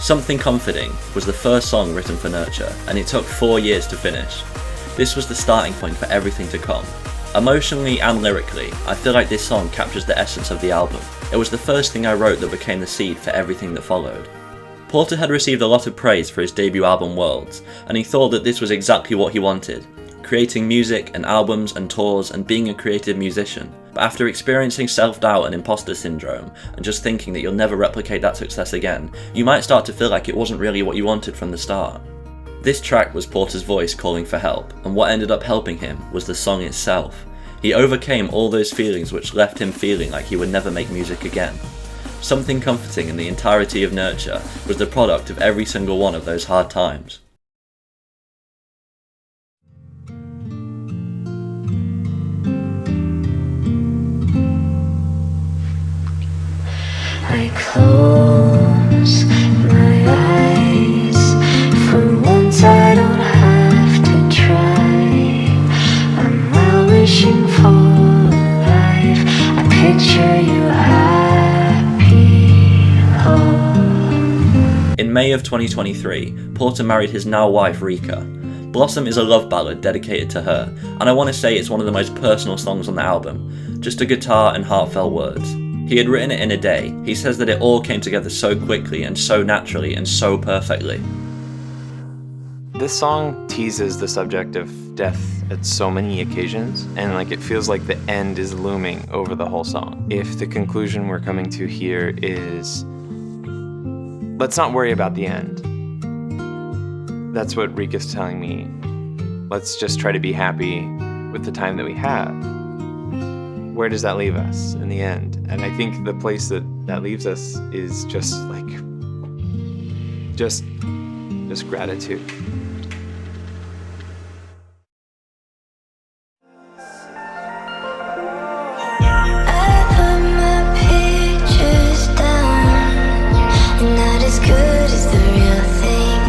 Something Comforting was the first song written for Nurture, and it took 4 years to finish. This was the starting point for everything to come. Emotionally and lyrically, I feel like this song captures the essence of the album. It was the first thing I wrote that became the seed for everything that followed. Porter had received a lot of praise for his debut album Worlds, and he thought that this was exactly what he wanted, creating music and albums and tours and being a creative musician. But after experiencing self-doubt and imposter syndrome, and just thinking that you'll never replicate that success again, you might start to feel like it wasn't really what you wanted from the start. This track was Porter's voice calling for help, and what ended up helping him was the song itself. He overcame all those feelings which left him feeling like he would never make music again. Something Comforting in the entirety of Nurture was the product of every single one of those hard times. I close my eyes. For once I don't have to try. I'm well wishing for life. I picture you happy. Oh. In May of 2023, Porter married his now wife Rika. Blossom is a love ballad dedicated to her, and I want to say it's one of the most personal songs on the album, just a guitar and heartfelt words. He had written it in a day. He says that it all came together so quickly and so naturally and so perfectly. This song teases the subject of death at so many occasions, and it feels like the end is looming over the whole song. If the conclusion we're coming to here is, let's not worry about the end. That's what Rika's telling me. Let's just try to be happy with the time that we have. Where does that leave us in the end? And I think the place that leaves us is just gratitude. I put my pictures down, and not as good as the real thing.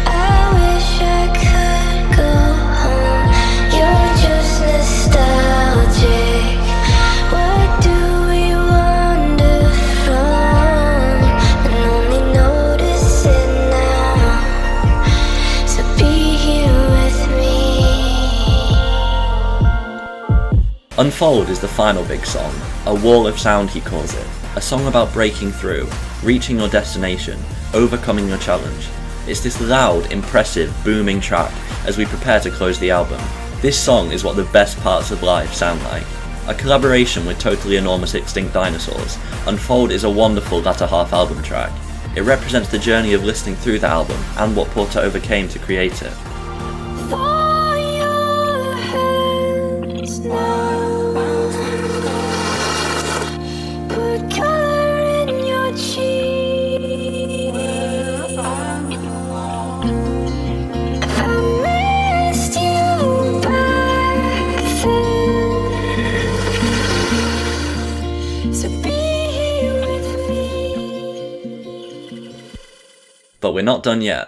I wish I could go home. You're just nostalgic. What do we wander from and only notice it now? So be here with me. Unfold is the final big song, a wall of sound he calls it, a song about breaking through, reaching your destination, overcoming your challenge. It's this loud, impressive, booming track as we prepare to close the album. This song is what the best parts of life sound like. A collaboration with totally enormous extinct dinosaurs, Unfold is a wonderful latter half album track. It represents the journey of listening through the album and what Porter overcame to create it. For your hands now, put color in your cheek. I missed you back then, so be here with me. But we're not done yet.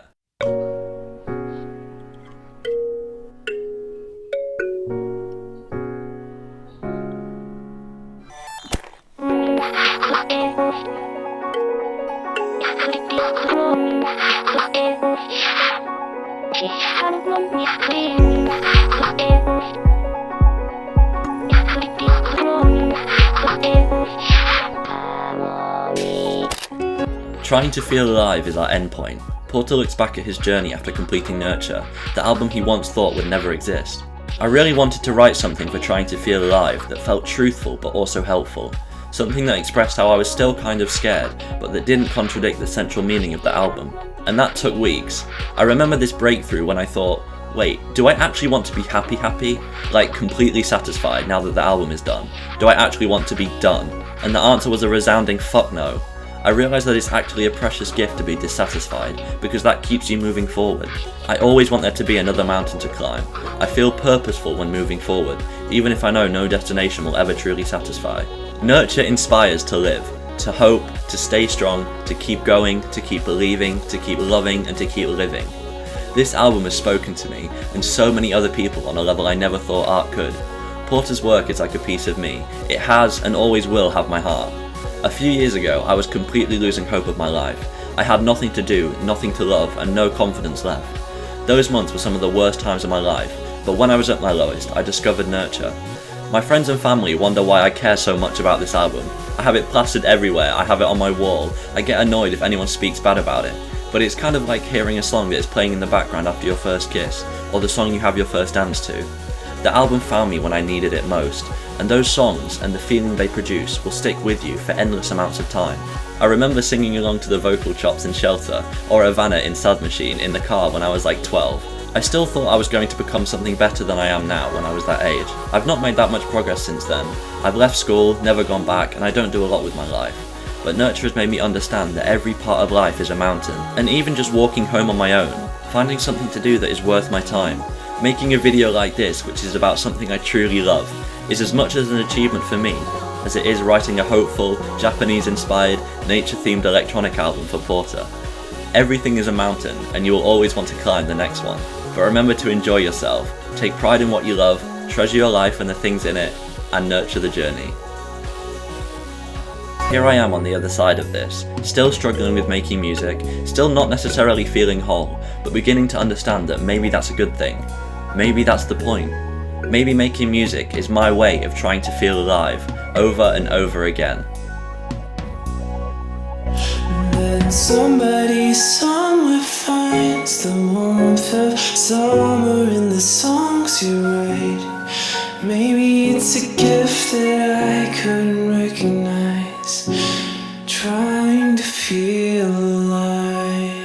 Trying to Feel Alive is our endpoint. Porter looks back at his journey after completing Nurture, the album he once thought would never exist. I really wanted to write something for Trying to Feel Alive that felt truthful but also helpful, something that expressed how I was still kind of scared, but that didn't contradict the central meaning of the album. And that took weeks. I remember this breakthrough when I thought, wait, do I actually want to be happy? Like completely satisfied now that the album is done? Do I actually want to be done? And the answer was a resounding fuck no. I realised that it's actually a precious gift to be dissatisfied, because that keeps you moving forward. I always want there to be another mountain to climb. I feel purposeful when moving forward, even if I know no destination will ever truly satisfy. Nurture inspires to live, to hope, to stay strong, to keep going, to keep believing, to keep loving, and to keep living. This album has spoken to me, and so many other people on a level I never thought art could. Porter's work is like a piece of me. It has and always will have my heart. A few years ago, I was completely losing hope of my life. I had nothing to do, nothing to love, and no confidence left. Those months were some of the worst times of my life, but when I was at my lowest, I discovered Nurture. My friends and family wonder why I care so much about this album. I have it plastered everywhere, I have it on my wall, I get annoyed if anyone speaks bad about it. But it's kind of like hearing a song that is playing in the background after your first kiss, or the song you have your first dance to. The album found me when I needed it most, and those songs and the feeling they produce will stick with you for endless amounts of time. I remember singing along to the vocal chops in Shelter, or Havana in Sad Machine in the car when I was like 12. I still thought I was going to become something better than I am now when I was that age. I've not made that much progress since then. I've left school, never gone back, and I don't do a lot with my life. But Nurture has made me understand that every part of life is a mountain, and even just walking home on my own, finding something to do that is worth my time, making a video like this, which is about something I truly love, is as much as an achievement for me as it is writing a hopeful, Japanese-inspired, nature-themed electronic album for Porter. Everything is a mountain, and you will always want to climb the next one. But remember to enjoy yourself, take pride in what you love, treasure your life and the things in it, and nurture the journey. Here I am on the other side of this, still struggling with making music, still not necessarily feeling whole, but beginning to understand that maybe that's a good thing. Maybe that's the point. Maybe making music is my way of trying to feel alive, over and over again. Then somebody somewhere finds the warmth of summer in the songs you write. Maybe it's a gift that I couldn't recognize, trying to feel alive.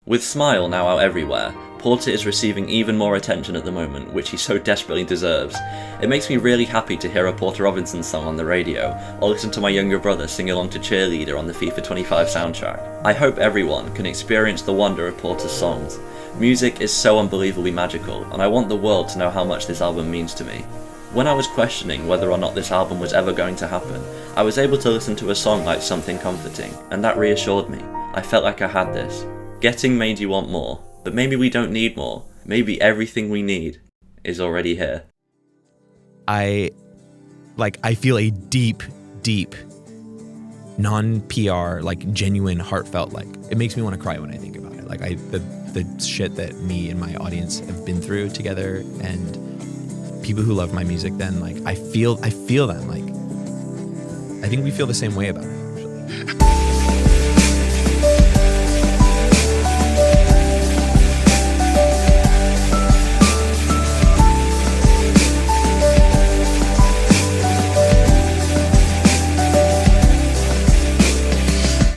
With Smile now out everywhere, Porter is receiving even more attention at the moment, which he so desperately deserves. It makes me really happy to hear a Porter Robinson song on the radio, or listen to my younger brother sing along to Cheerleader on the FIFA 25 soundtrack. I hope everyone can experience the wonder of Porter's songs. Music is so unbelievably magical, and I want the world to know how much this album means to me. When I was questioning whether or not this album was ever going to happen, I was able to listen to a song like Something Comforting, and that reassured me. I felt like I had this. Getting made you want more, but maybe we don't need more. Maybe everything we need is already here. I feel a deep, non-PR, genuine, heartfelt, it makes me want to cry when I think about it. The shit that me and my audience have been through together, and people who love my music, then I feel them. I think we feel the same way about it, actually.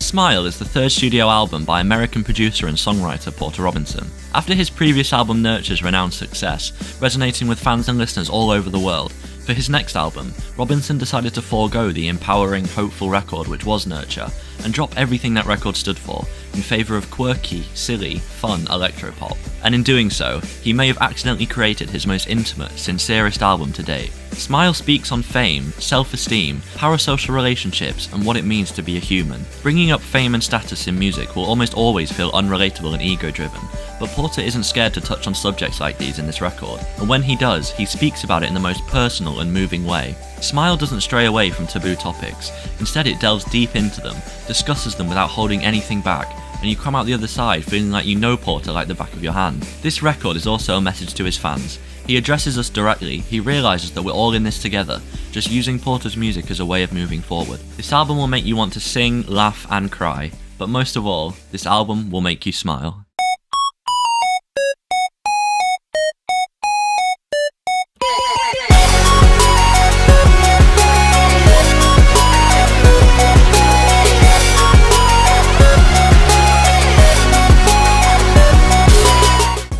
Smile is the third studio album by American producer and songwriter Porter Robinson. After his previous album Nurture's renowned success, resonating with fans and listeners all over the world, for his next album, Robinson decided to forego the empowering, hopeful record which was Nurture, and drop everything that record stood for, in favour of quirky, silly, fun electropop. And in doing so, he may have accidentally created his most intimate, sincerest album to date. Smile speaks on fame, self-esteem, parasocial relationships, and what it means to be a human. Bringing up fame and status in music will almost always feel unrelatable and ego-driven, but Porter isn't scared to touch on subjects like these in this record, and when he does, he speaks about it in the most personal and moving way. Smile doesn't stray away from taboo topics, instead it delves deep into them, discusses them without holding anything back, and you come out the other side feeling like you know Porter like the back of your hand. This record is also a message to his fans. He addresses us directly, he realises that we're all in this together, just using Porter's music as a way of moving forward. This album will make you want to sing, laugh and cry, but most of all, this album will make you smile.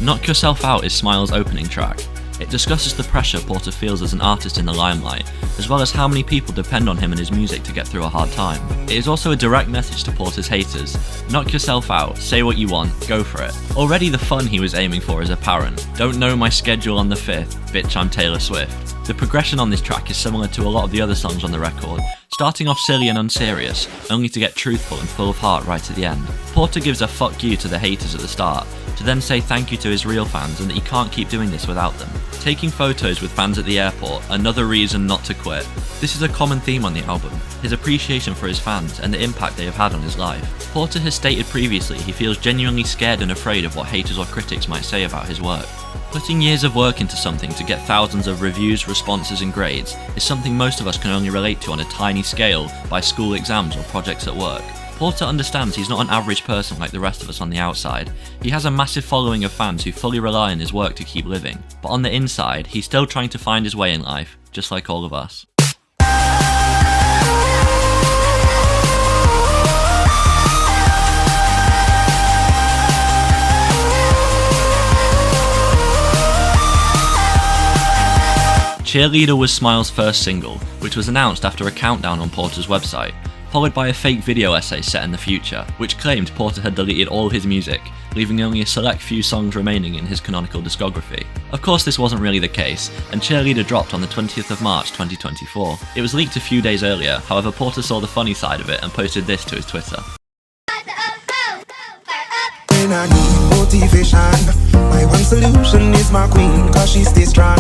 Knock Yourself Out is Smile's opening track. It discusses the pressure Porter feels as an artist in the limelight, as well as how many people depend on him and his music to get through a hard time. It is also a direct message to Porter's haters. Knock yourself out, say what you want, go for it. Already the fun he was aiming for is apparent. Don't know my schedule on the 5th, bitch I'm Taylor Swift. The progression on this track is similar to a lot of the other songs on the record, starting off silly and unserious, only to get truthful and full of heart right at the end. Porter gives a fuck you to the haters at the start, to then say thank you to his real fans and that he can't keep doing this without them. Taking photos with fans at the airport, another reason not to quit. This is a common theme on the album, his appreciation for his fans and the impact they have had on his life. Porter has stated previously he feels genuinely scared and afraid of what haters or critics might say about his work. Putting years of work into something to get thousands of reviews, responses and grades is something most of us can only relate to on a tiny scale by school exams or projects at work. Porter understands he's not an average person like the rest of us on the outside. He has a massive following of fans who fully rely on his work to keep living. But on the inside, he's still trying to find his way in life, just like all of us. Cheerleader was Smile's first single, which was announced after a countdown on Porter's website, followed by a fake video essay set in the future, which claimed Porter had deleted all his music, leaving only a select few songs remaining in his canonical discography. Of course this wasn't really the case, and Cheerleader dropped on the 20th of March 2024. It was leaked a few days earlier, however Porter saw the funny side of it and posted this to his Twitter. When I need motivation, my one solution is my queen, cause she stays strong,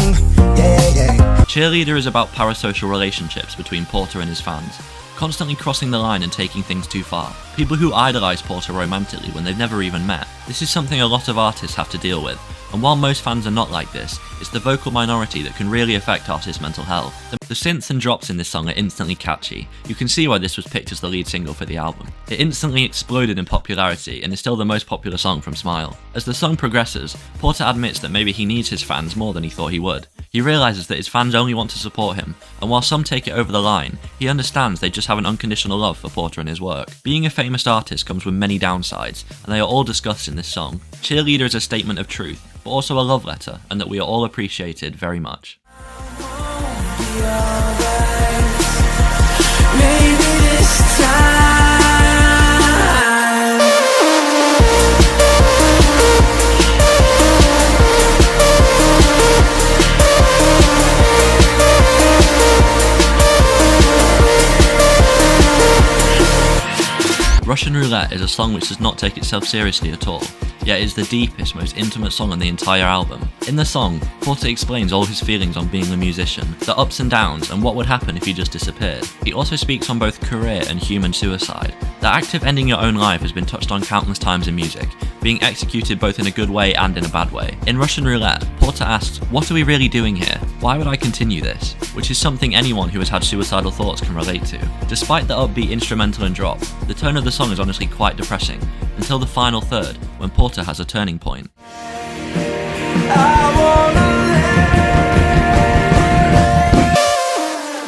yeah. Cheerleader is about parasocial relationships between Porter and his fans, constantly crossing the line and taking things too far. People who idolise Porter romantically when they've never even met. This is something a lot of artists have to deal with, and while most fans are not like this, it's the vocal minority that can really affect artists' mental health. The synths and drops in this song are instantly catchy. You can see why this was picked as the lead single for the album. It instantly exploded in popularity and is still the most popular song from Smile. As the song progresses, Porter admits that maybe he needs his fans more than he thought he would. He realises that his fans only want to support him, and while some take it over the line, he understands they just have an unconditional love for Porter and his work. Being a famous artist comes with many downsides, and they are all discussed in this song. Cheerleader is a statement of truth, but also a love letter, and that we are all appreciated very much. Maybe this time. Russian Roulette is a song which does not take itself seriously at all, yet is the deepest, most intimate song on the entire album. In the song, Porter explains all his feelings on being a musician, the ups and downs, and what would happen if he just disappeared. He also speaks on both career and human suicide. The act of ending your own life has been touched on countless times in music, being executed both in a good way and in a bad way. In Russian Roulette, Porter asks, "What are we really doing here? Why would I continue this?" Which is something anyone who has had suicidal thoughts can relate to. Despite the upbeat instrumental and drop, the tone of the song is honestly quite depressing, until the final third, when Porter has a turning point.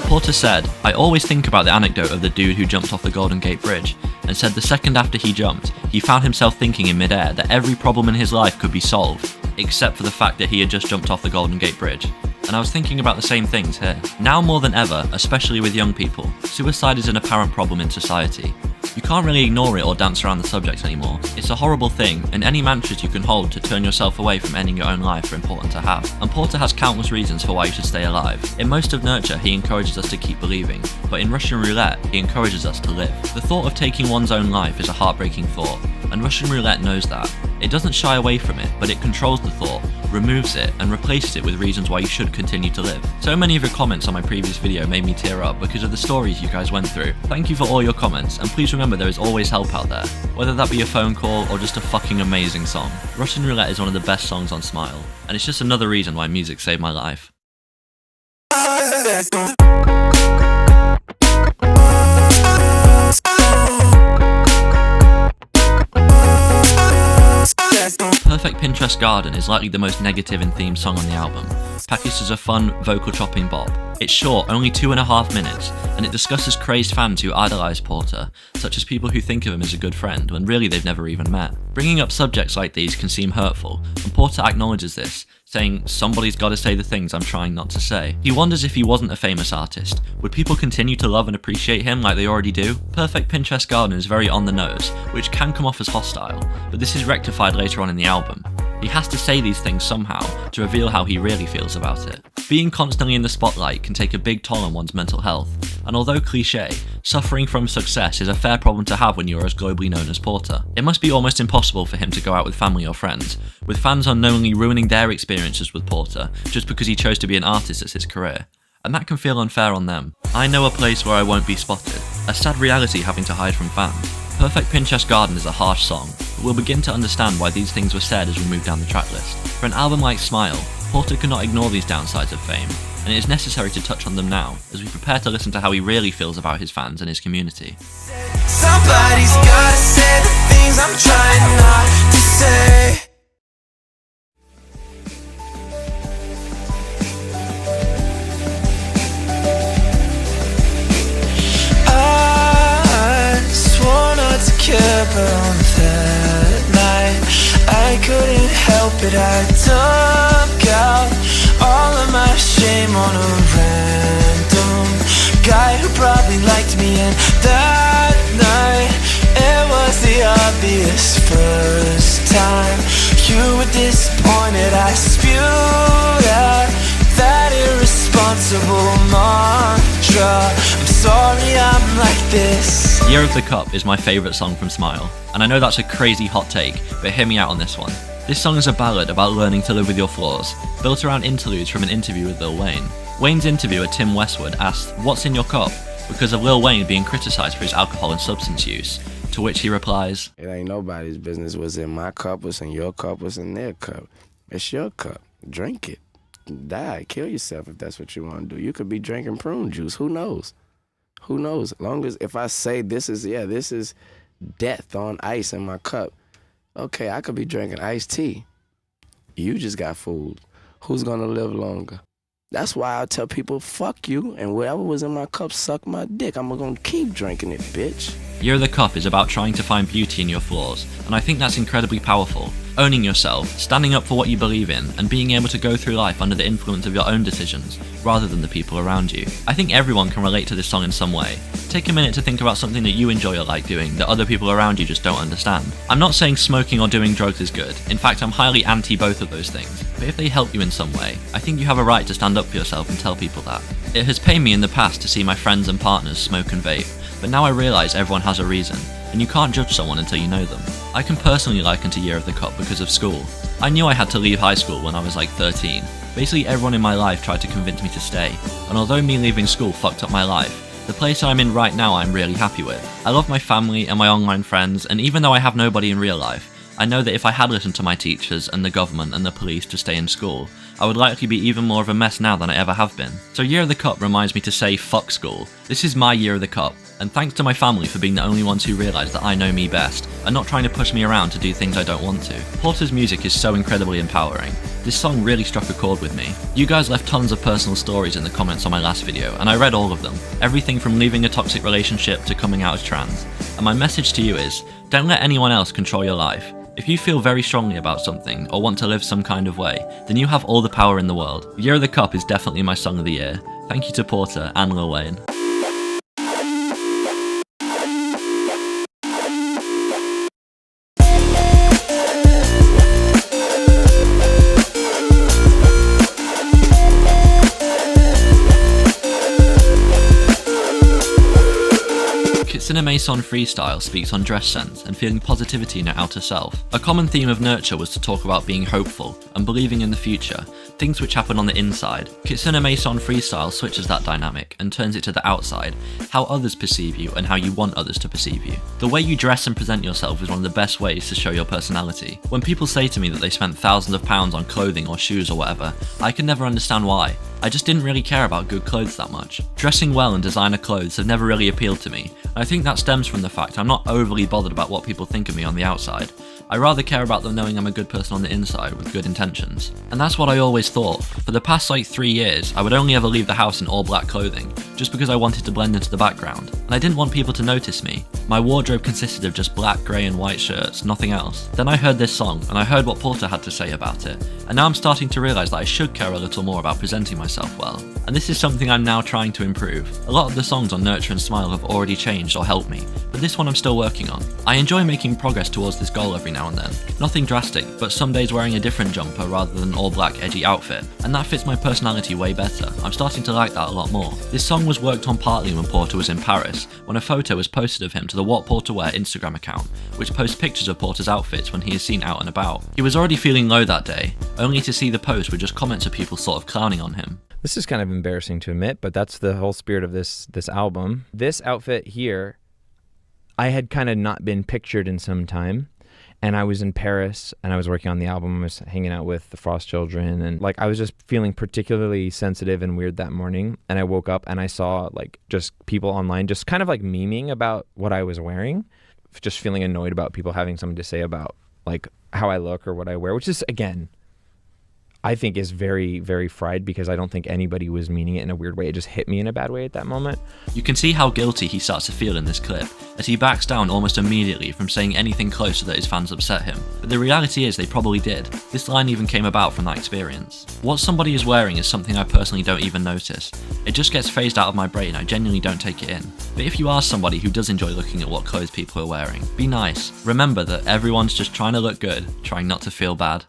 Porter said, "I always think about the anecdote of the dude who jumped off the Golden Gate Bridge, and said the second after he jumped, he found himself thinking in midair that every problem in his life could be solved, except for the fact that he had just jumped off the Golden Gate Bridge. And I was thinking about the same things here. Now more than ever, especially with young people, suicide is an apparent problem in society. You can't really ignore it or dance around the subject anymore. It's a horrible thing, and any mantras you can hold to turn yourself away from ending your own life are important to have. And Porter has countless reasons for why you should stay alive. In most of Nurture, he encourages us to keep believing, but in Russian Roulette, he encourages us to live. The thought of taking one's own life is a heartbreaking thought, and Russian Roulette knows that. It doesn't shy away from it, but it controls the thought, removes it, and replaces it with reasons why you should continue to live. So many of your comments on my previous video made me tear up because of the stories you guys went through. Thank you for all your comments, and please remember there is always help out there, whether that be a phone call or just a fucking amazing song. Russian Roulette is one of the best songs on Smile, and it's just another reason why music saved my life. Perfect Pinterest Garden is likely the most negative and themed song on the album, packaged as a fun, vocal chopping bop. It's short, only 2.5 minutes, and it discusses crazed fans who idolise Porter, such as people who think of him as a good friend when really they've never even met. Bringing up subjects like these can seem hurtful, and Porter acknowledges this, saying, "Somebody's gotta say the things I'm trying not to say." He wonders if he wasn't a famous artist, would people continue to love and appreciate him like they already do? Perfect Pinterest Garden is very on the nose, which can come off as hostile, but this is rectified later on in the album. He has to say these things somehow to reveal how he really feels about it. Being constantly in the spotlight can take a big toll on one's mental health, and although cliché, suffering from success is a fair problem to have when you are as globally known as Porter. It must be almost impossible for him to go out with family or friends, with fans unknowingly ruining their experiences with Porter just because he chose to be an artist as his career. And that can feel unfair on them. I know a place where I won't be spotted, a sad reality having to hide from fans. Perfect Pinchest Garden is a harsh song, but we'll begin to understand why these things were said as we move down the tracklist. For an album like Smile, Porter could not ignore these downsides of fame, and it is necessary to touch on them now, as we prepare to listen to how he really feels about his fans and his community. Somebody's gotta say the things I'm trying not to say. I swore not to care, but on that night I couldn't help it. I took out all of my shame on a random guy who probably liked me, and that night it was the obvious first time you were disappointed. I spewed out that irresponsible mantra. I'm sorry I'm like this. Year of the Cup is my favourite song from Smile, and I know that's a crazy hot take, but hear me out on this one. This song is a ballad about learning to live with your flaws, built around interludes from an interview with Lil Wayne. Wayne's interviewer Tim Westwood asked, "What's in your cup?" because of Lil Wayne being criticised for his alcohol and substance use, to which he replies, "It ain't nobody's business what's in my cup, what's in your cup, what's in their cup. It's your cup. Drink it. Die. Kill yourself if that's what you want to do. You could be drinking prune juice. Who knows? Who knows? As long as if I say this is death on ice in my cup, okay, I could be drinking iced tea. You just got fooled. Who's gonna live longer? That's why I tell people, fuck you, and whatever was in my cup, suck my dick. I'm gonna keep drinking it, bitch." Year of the Cup is about trying to find beauty in your flaws, and I think that's incredibly powerful. Owning yourself, standing up for what you believe in, and being able to go through life under the influence of your own decisions, rather than the people around you. I think everyone can relate to this song in some way. Take a minute to think about something that you enjoy or like doing that other people around you just don't understand. I'm not saying smoking or doing drugs is good. In fact, I'm highly anti both of those things. But if they help you in some way, I think you have a right to stand up for yourself and tell people that. It has pained me in the past to see my friends and partners smoke and vape, but now I realise everyone has a reason, and you can't judge someone until you know them. I can personally liken to Year of the Cup because of school. I knew I had to leave high school when I was like 13. Basically everyone in my life tried to convince me to stay, and although me leaving school fucked up my life, the place I'm in right now I'm really happy with. I love my family and my online friends, and even though I have nobody in real life, I know that if I had listened to my teachers and the government and the police to stay in school, I would likely be even more of a mess now than I ever have been. So Year of the Cup reminds me to say fuck school. This is my Year of the Cup, and thanks to my family for being the only ones who realise that I know me best, and not trying to push me around to do things I don't want to. Porter's music is so incredibly empowering. This song really struck a chord with me. You guys left tons of personal stories in the comments on my last video, and I read all of them. Everything from leaving a toxic relationship to coming out as trans. And my message to you is, don't let anyone else control your life. If you feel very strongly about something, or want to live some kind of way, then you have all the power in the world. Year of the Cup is definitely my song of the year. Thank you to Porter and Lil Wayne. Cinemason Freestyle speaks on dress sense and feeling positivity in your outer self. A common theme of Nurture was to talk about being hopeful and believing in the future, things which happen on the inside. Kitsune Mason Freestyle switches that dynamic and turns it to the outside, how others perceive you and how you want others to perceive you. The way you dress and present yourself is one of the best ways to show your personality. When people say to me that they spent thousands of pounds on clothing or shoes or whatever, I can never understand why. I just didn't really care about good clothes that much. Dressing well and designer clothes have never really appealed to me, and I think that stems from the fact I'm not overly bothered about what people think of me on the outside. I rather care about them knowing I'm a good person on the inside with good intentions. And that's what I always thought. For the past 3 years, I would only ever leave the house in all black clothing, just because I wanted to blend into the background. and I didn't want people to notice me. My wardrobe consisted of just black, grey and white shirts, nothing else. Then I heard this song, and I heard what Porter had to say about it, and now I'm starting to realise that I should care a little more about presenting myself well. And this is something I'm now trying to improve. A lot of the songs on Nurture and Smile have already changed or helped me, but this one I'm still working on. I enjoy making progress towards this goal every now and then. Nothing drastic, but some days wearing a different jumper rather than an all black edgy outfit, and that fits my personality way better. I'm starting to like that a lot more. This song was worked on partly when Porter was in Paris, when a photo was posted of him to the What Porter Wear Instagram account, which posts pictures of Porter's outfits when he is seen out and about. He was already feeling low that day, only to see the post with just comments of people sort of clowning on him. This is kind of embarrassing to admit, but that's the whole spirit of this album. This outfit here, I had kind of not been pictured in some time. And I was in Paris and I was working on the album. I was hanging out with the Frost Children, and like I was just feeling particularly sensitive and weird that morning. And I woke up and I saw like just people online just kind of like memeing about what I was wearing, just feeling annoyed about people having something to say about like how I look or what I wear, which is, again, I think is very, very fried, because I don't think anybody was meaning it in a weird way. It just hit me in a bad way at that moment. You can see how guilty he starts to feel in this clip, as he backs down almost immediately from saying anything close so that his fans upset him. But the reality is they probably did. This line even came about from that experience. What somebody is wearing is something I personally don't even notice. It just gets phased out of my brain, I genuinely don't take it in. But if you are somebody who does enjoy looking at what clothes people are wearing, be nice. Remember that everyone's just trying to look good, trying not to feel bad.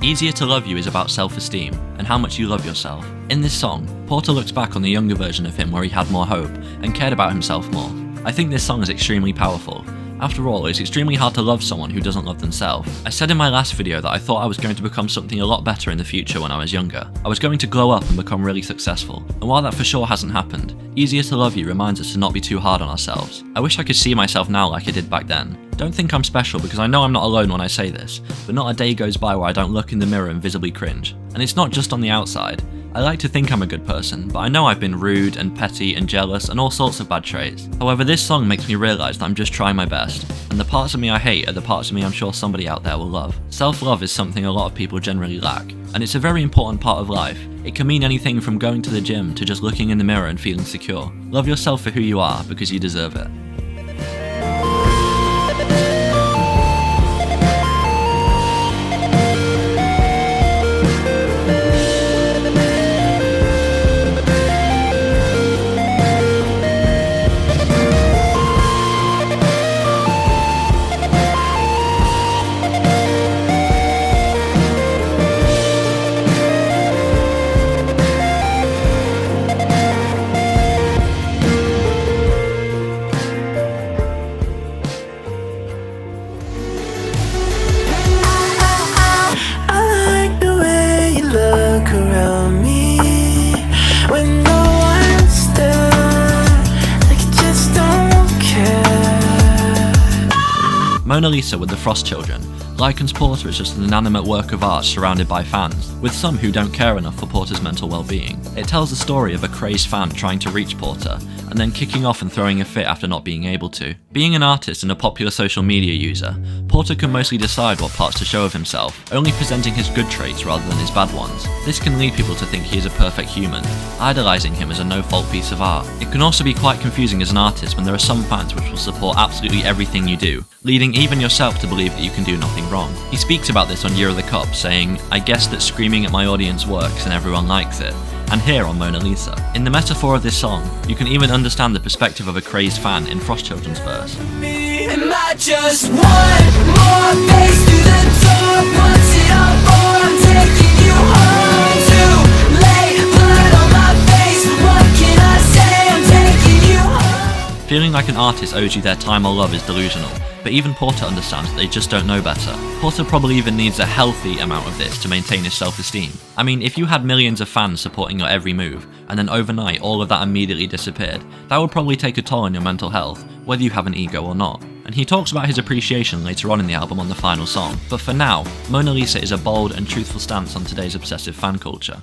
Easier to Love You is about self-esteem and how much you love yourself. In this song, Porter looks back on the younger version of him where he had more hope and cared about himself more. I think this song is extremely powerful. After all, it's extremely hard to love someone who doesn't love themselves. I said in my last video that I thought I was going to become something a lot better in the future when I was younger. I was going to glow up and become really successful. And while that for sure hasn't happened, Easier to Love You reminds us to not be too hard on ourselves. I wish I could see myself now like I did back then. Don't think I'm special, because I know I'm not alone when I say this, but not a day goes by where I don't look in the mirror and visibly cringe. And it's not just on the outside. I like to think I'm a good person, but I know I've been rude and petty and jealous and all sorts of bad traits. However, this song makes me realise that I'm just trying my best, and the parts of me I hate are the parts of me I'm sure somebody out there will love. Self-love is something a lot of people generally lack, and it's a very important part of life. It can mean anything from going to the gym to just looking in the mirror and feeling secure. Love yourself for who you are, because you deserve it. Mona Lisa with the Frost Children likens Porter as just an inanimate work of art surrounded by fans, with some who don't care enough for Porter's mental well-being. It tells the story of a crazed fan trying to reach Porter, and then kicking off and throwing a fit after not being able to. Being an artist and a popular social media user, Porter can mostly decide what parts to show of himself, only presenting his good traits rather than his bad ones. This can lead people to think he is a perfect human, idolising him as a no-fault piece of art. It can also be quite confusing as an artist when there are some fans which will support absolutely everything you do, leading even yourself to believe that you can do nothing wrong. He speaks about this on Year of the Cup, saying, "I guess that screaming at my audience works and everyone likes it." And here on Mona Lisa. In the metaphor of this song, you can even understand the perspective of a crazed fan in Frost Children's verse. Am I just one more face through the door? What's it all for? I'm taking you home. Too late, blood on my face. What can I say? I'm taking you home. Feeling like an artist owes you their time or love is delusional, but even Porter understands that they just don't know better. Porter probably even needs a healthy amount of this to maintain his self-esteem. I mean, if you had millions of fans supporting your every move, and then overnight all of that immediately disappeared, that would probably take a toll on your mental health, whether you have an ego or not. And he talks about his appreciation later on in the album on the final song. But for now, Mona Lisa is a bold and truthful stance on today's obsessive fan culture.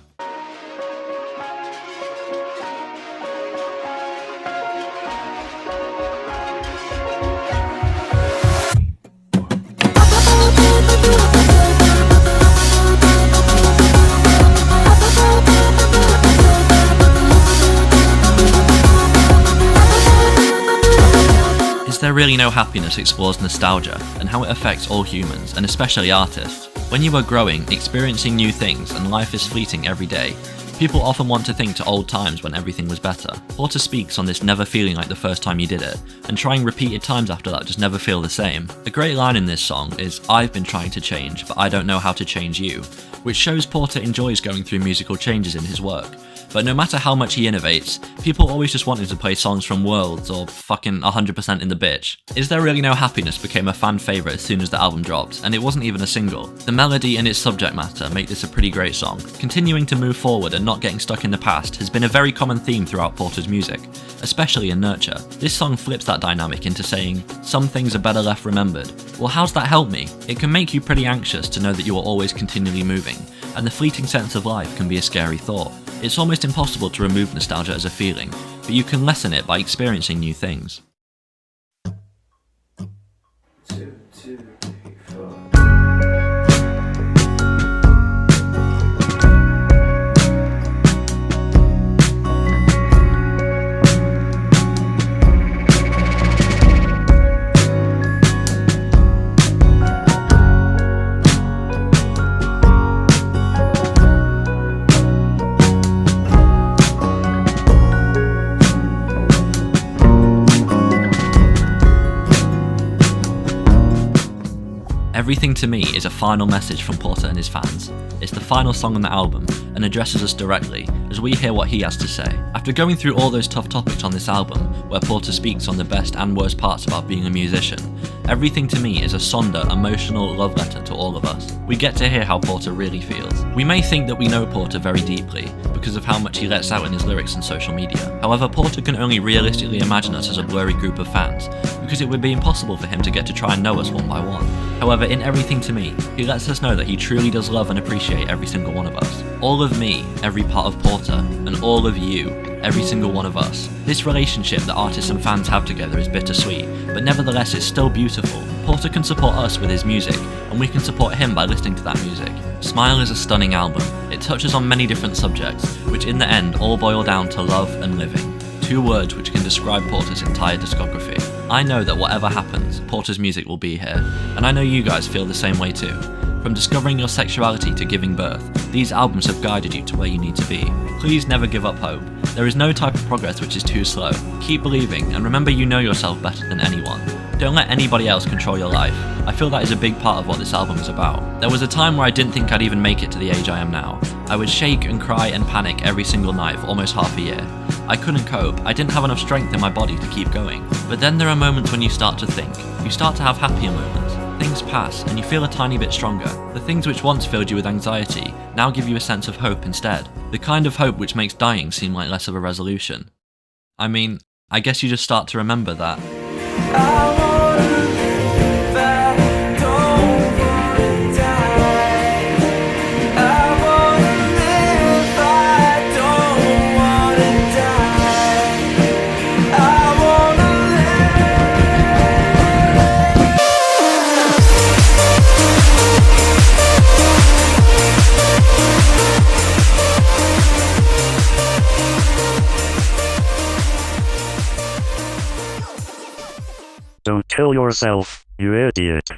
There Really No Happiness explores nostalgia and how it affects all humans, and especially artists. When you are growing, experiencing new things, and life is fleeting every day, people often want to think to old times when everything was better. Porter speaks on this never feeling like the first time you did it, and trying repeated times after that just never feel the same. A great line in this song is, "I've been trying to change, but I don't know how to change you," which shows Porter enjoys going through musical changes in his work. But no matter how much he innovates, people always just want him to play songs from Worlds or fucking 100% in the Bitch. Is There Really No Happiness became a fan favourite as soon as the album dropped, and it wasn't even a single. The melody and its subject matter make this a pretty great song. Continuing to move forward and not getting stuck in the past has been a very common theme throughout Porter's music, especially in Nurture. This song flips that dynamic into saying, "Some things are better left remembered." Well, how's that help me? It can make you pretty anxious to know that you are always continually moving, and the fleeting sense of life can be a scary thought. It's almost impossible to remove nostalgia as a feeling, but you can lessen it by experiencing new things. Everything to Me is a final message from Porter and his fans. It's the final song on the album and addresses us directly as we hear what he has to say. After going through all those tough topics on this album, where Porter speaks on the best and worst parts about being a musician, Everything to Me is a somber, emotional love letter to all of us. We get to hear how Porter really feels. We may think that we know Porter very deeply because of how much he lets out in his lyrics and social media. However, Porter can only realistically imagine us as a blurry group of fans, because it would be impossible for him to get to try and know us one by one. However, in Everything to Me, he lets us know that he truly does love and appreciate every single one of us. All of me, every part of Porter, and all of you, every single one of us. This relationship that artists and fans have together is bittersweet, but nevertheless it's still beautiful. Porter can support us with his music, and we can support him by listening to that music. Smile is a stunning album. It touches on many different subjects, which in the end all boil down to love and living. Two words which can describe Porter's entire discography. I know that whatever happens, Porter's music will be here, and I know you guys feel the same way too. From discovering your sexuality to giving birth, these albums have guided you to where you need to be. Please never give up hope. There is no type of progress which is too slow. Keep believing, and remember you know yourself better than anyone. Don't let anybody else control your life. I feel that is a big part of what this album is about. There was a time where I didn't think I'd even make it to the age I am now. I would shake and cry and panic every single night for almost half a year. I couldn't cope, I didn't have enough strength in my body to keep going. But then there are moments when you start to think. You start to have happier moments. Things pass and you feel a tiny bit stronger. The things which once filled you with anxiety now give you a sense of hope instead. The kind of hope which makes dying seem like less of a resolution. I mean, I guess you just start to remember that. Don't kill yourself, you idiot.